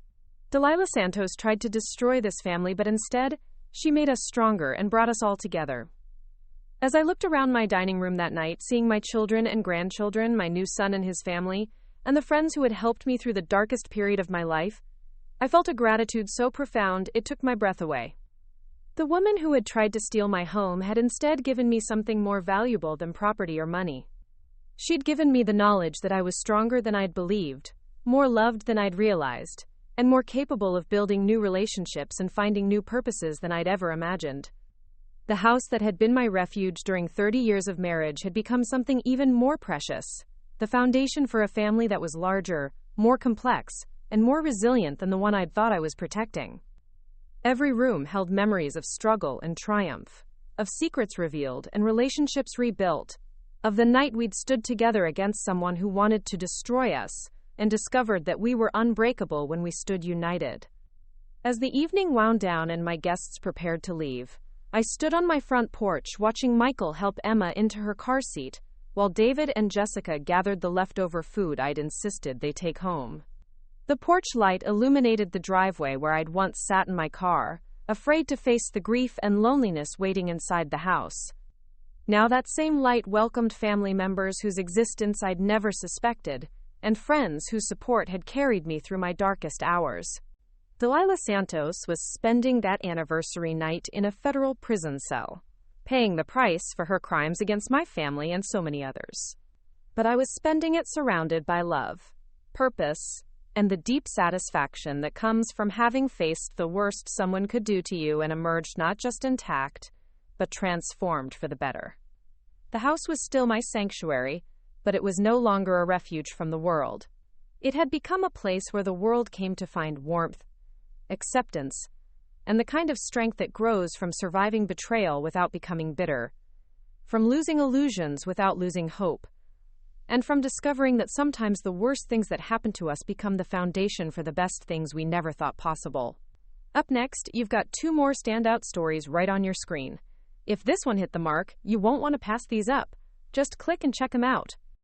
[SPEAKER 1] Delilah Santos tried to destroy this family, but instead, she made us stronger and brought us all together. As I looked around my dining room that night, seeing my children and grandchildren, my new son and his family, and the friends who had helped me through the darkest period of my life, I felt a gratitude so profound it took my breath away. The woman who had tried to steal my home had instead given me something more valuable than property or money. She'd given me the knowledge that I was stronger than I'd believed, more loved than I'd realized, and more capable of building new relationships and finding new purposes than I'd ever imagined. The house that had been my refuge during 30 years of marriage had become something even more precious, the foundation for a family that was larger, more complex, and more resilient than the one I'd thought I was protecting. Every room held memories of struggle and triumph, of secrets revealed and relationships rebuilt, of the night we'd stood together against someone who wanted to destroy us, and discovered that we were unbreakable when we stood united. As the evening wound down and my guests prepared to leave, I stood on my front porch watching Michael help Emma into her car seat, while David and Jessica gathered the leftover food I'd insisted they take home. The porch light illuminated the driveway where I'd once sat in my car, afraid to face the grief and loneliness waiting inside the house. Now that same light welcomed family members whose existence I'd never suspected, and friends whose support had carried me through my darkest hours. Delilah Santos was spending that anniversary night in a federal prison cell, paying the price for her crimes against my family and so many others. But I was spending it surrounded by love, purpose, and the deep satisfaction that comes from having faced the worst someone could do to you and emerged not just intact, but transformed for the better. The house was still my sanctuary, but it was no longer a refuge from the world. It had become a place where the world came to find warmth, acceptance, and the kind of strength that grows from surviving betrayal without becoming bitter, from losing illusions without losing hope, and from discovering that sometimes the worst things that happen to us become the foundation for the best things we never thought possible. Up next, you've got 2 more standout stories right on your screen. If this one hit the mark, you won't want to pass these up. Just click and check them out.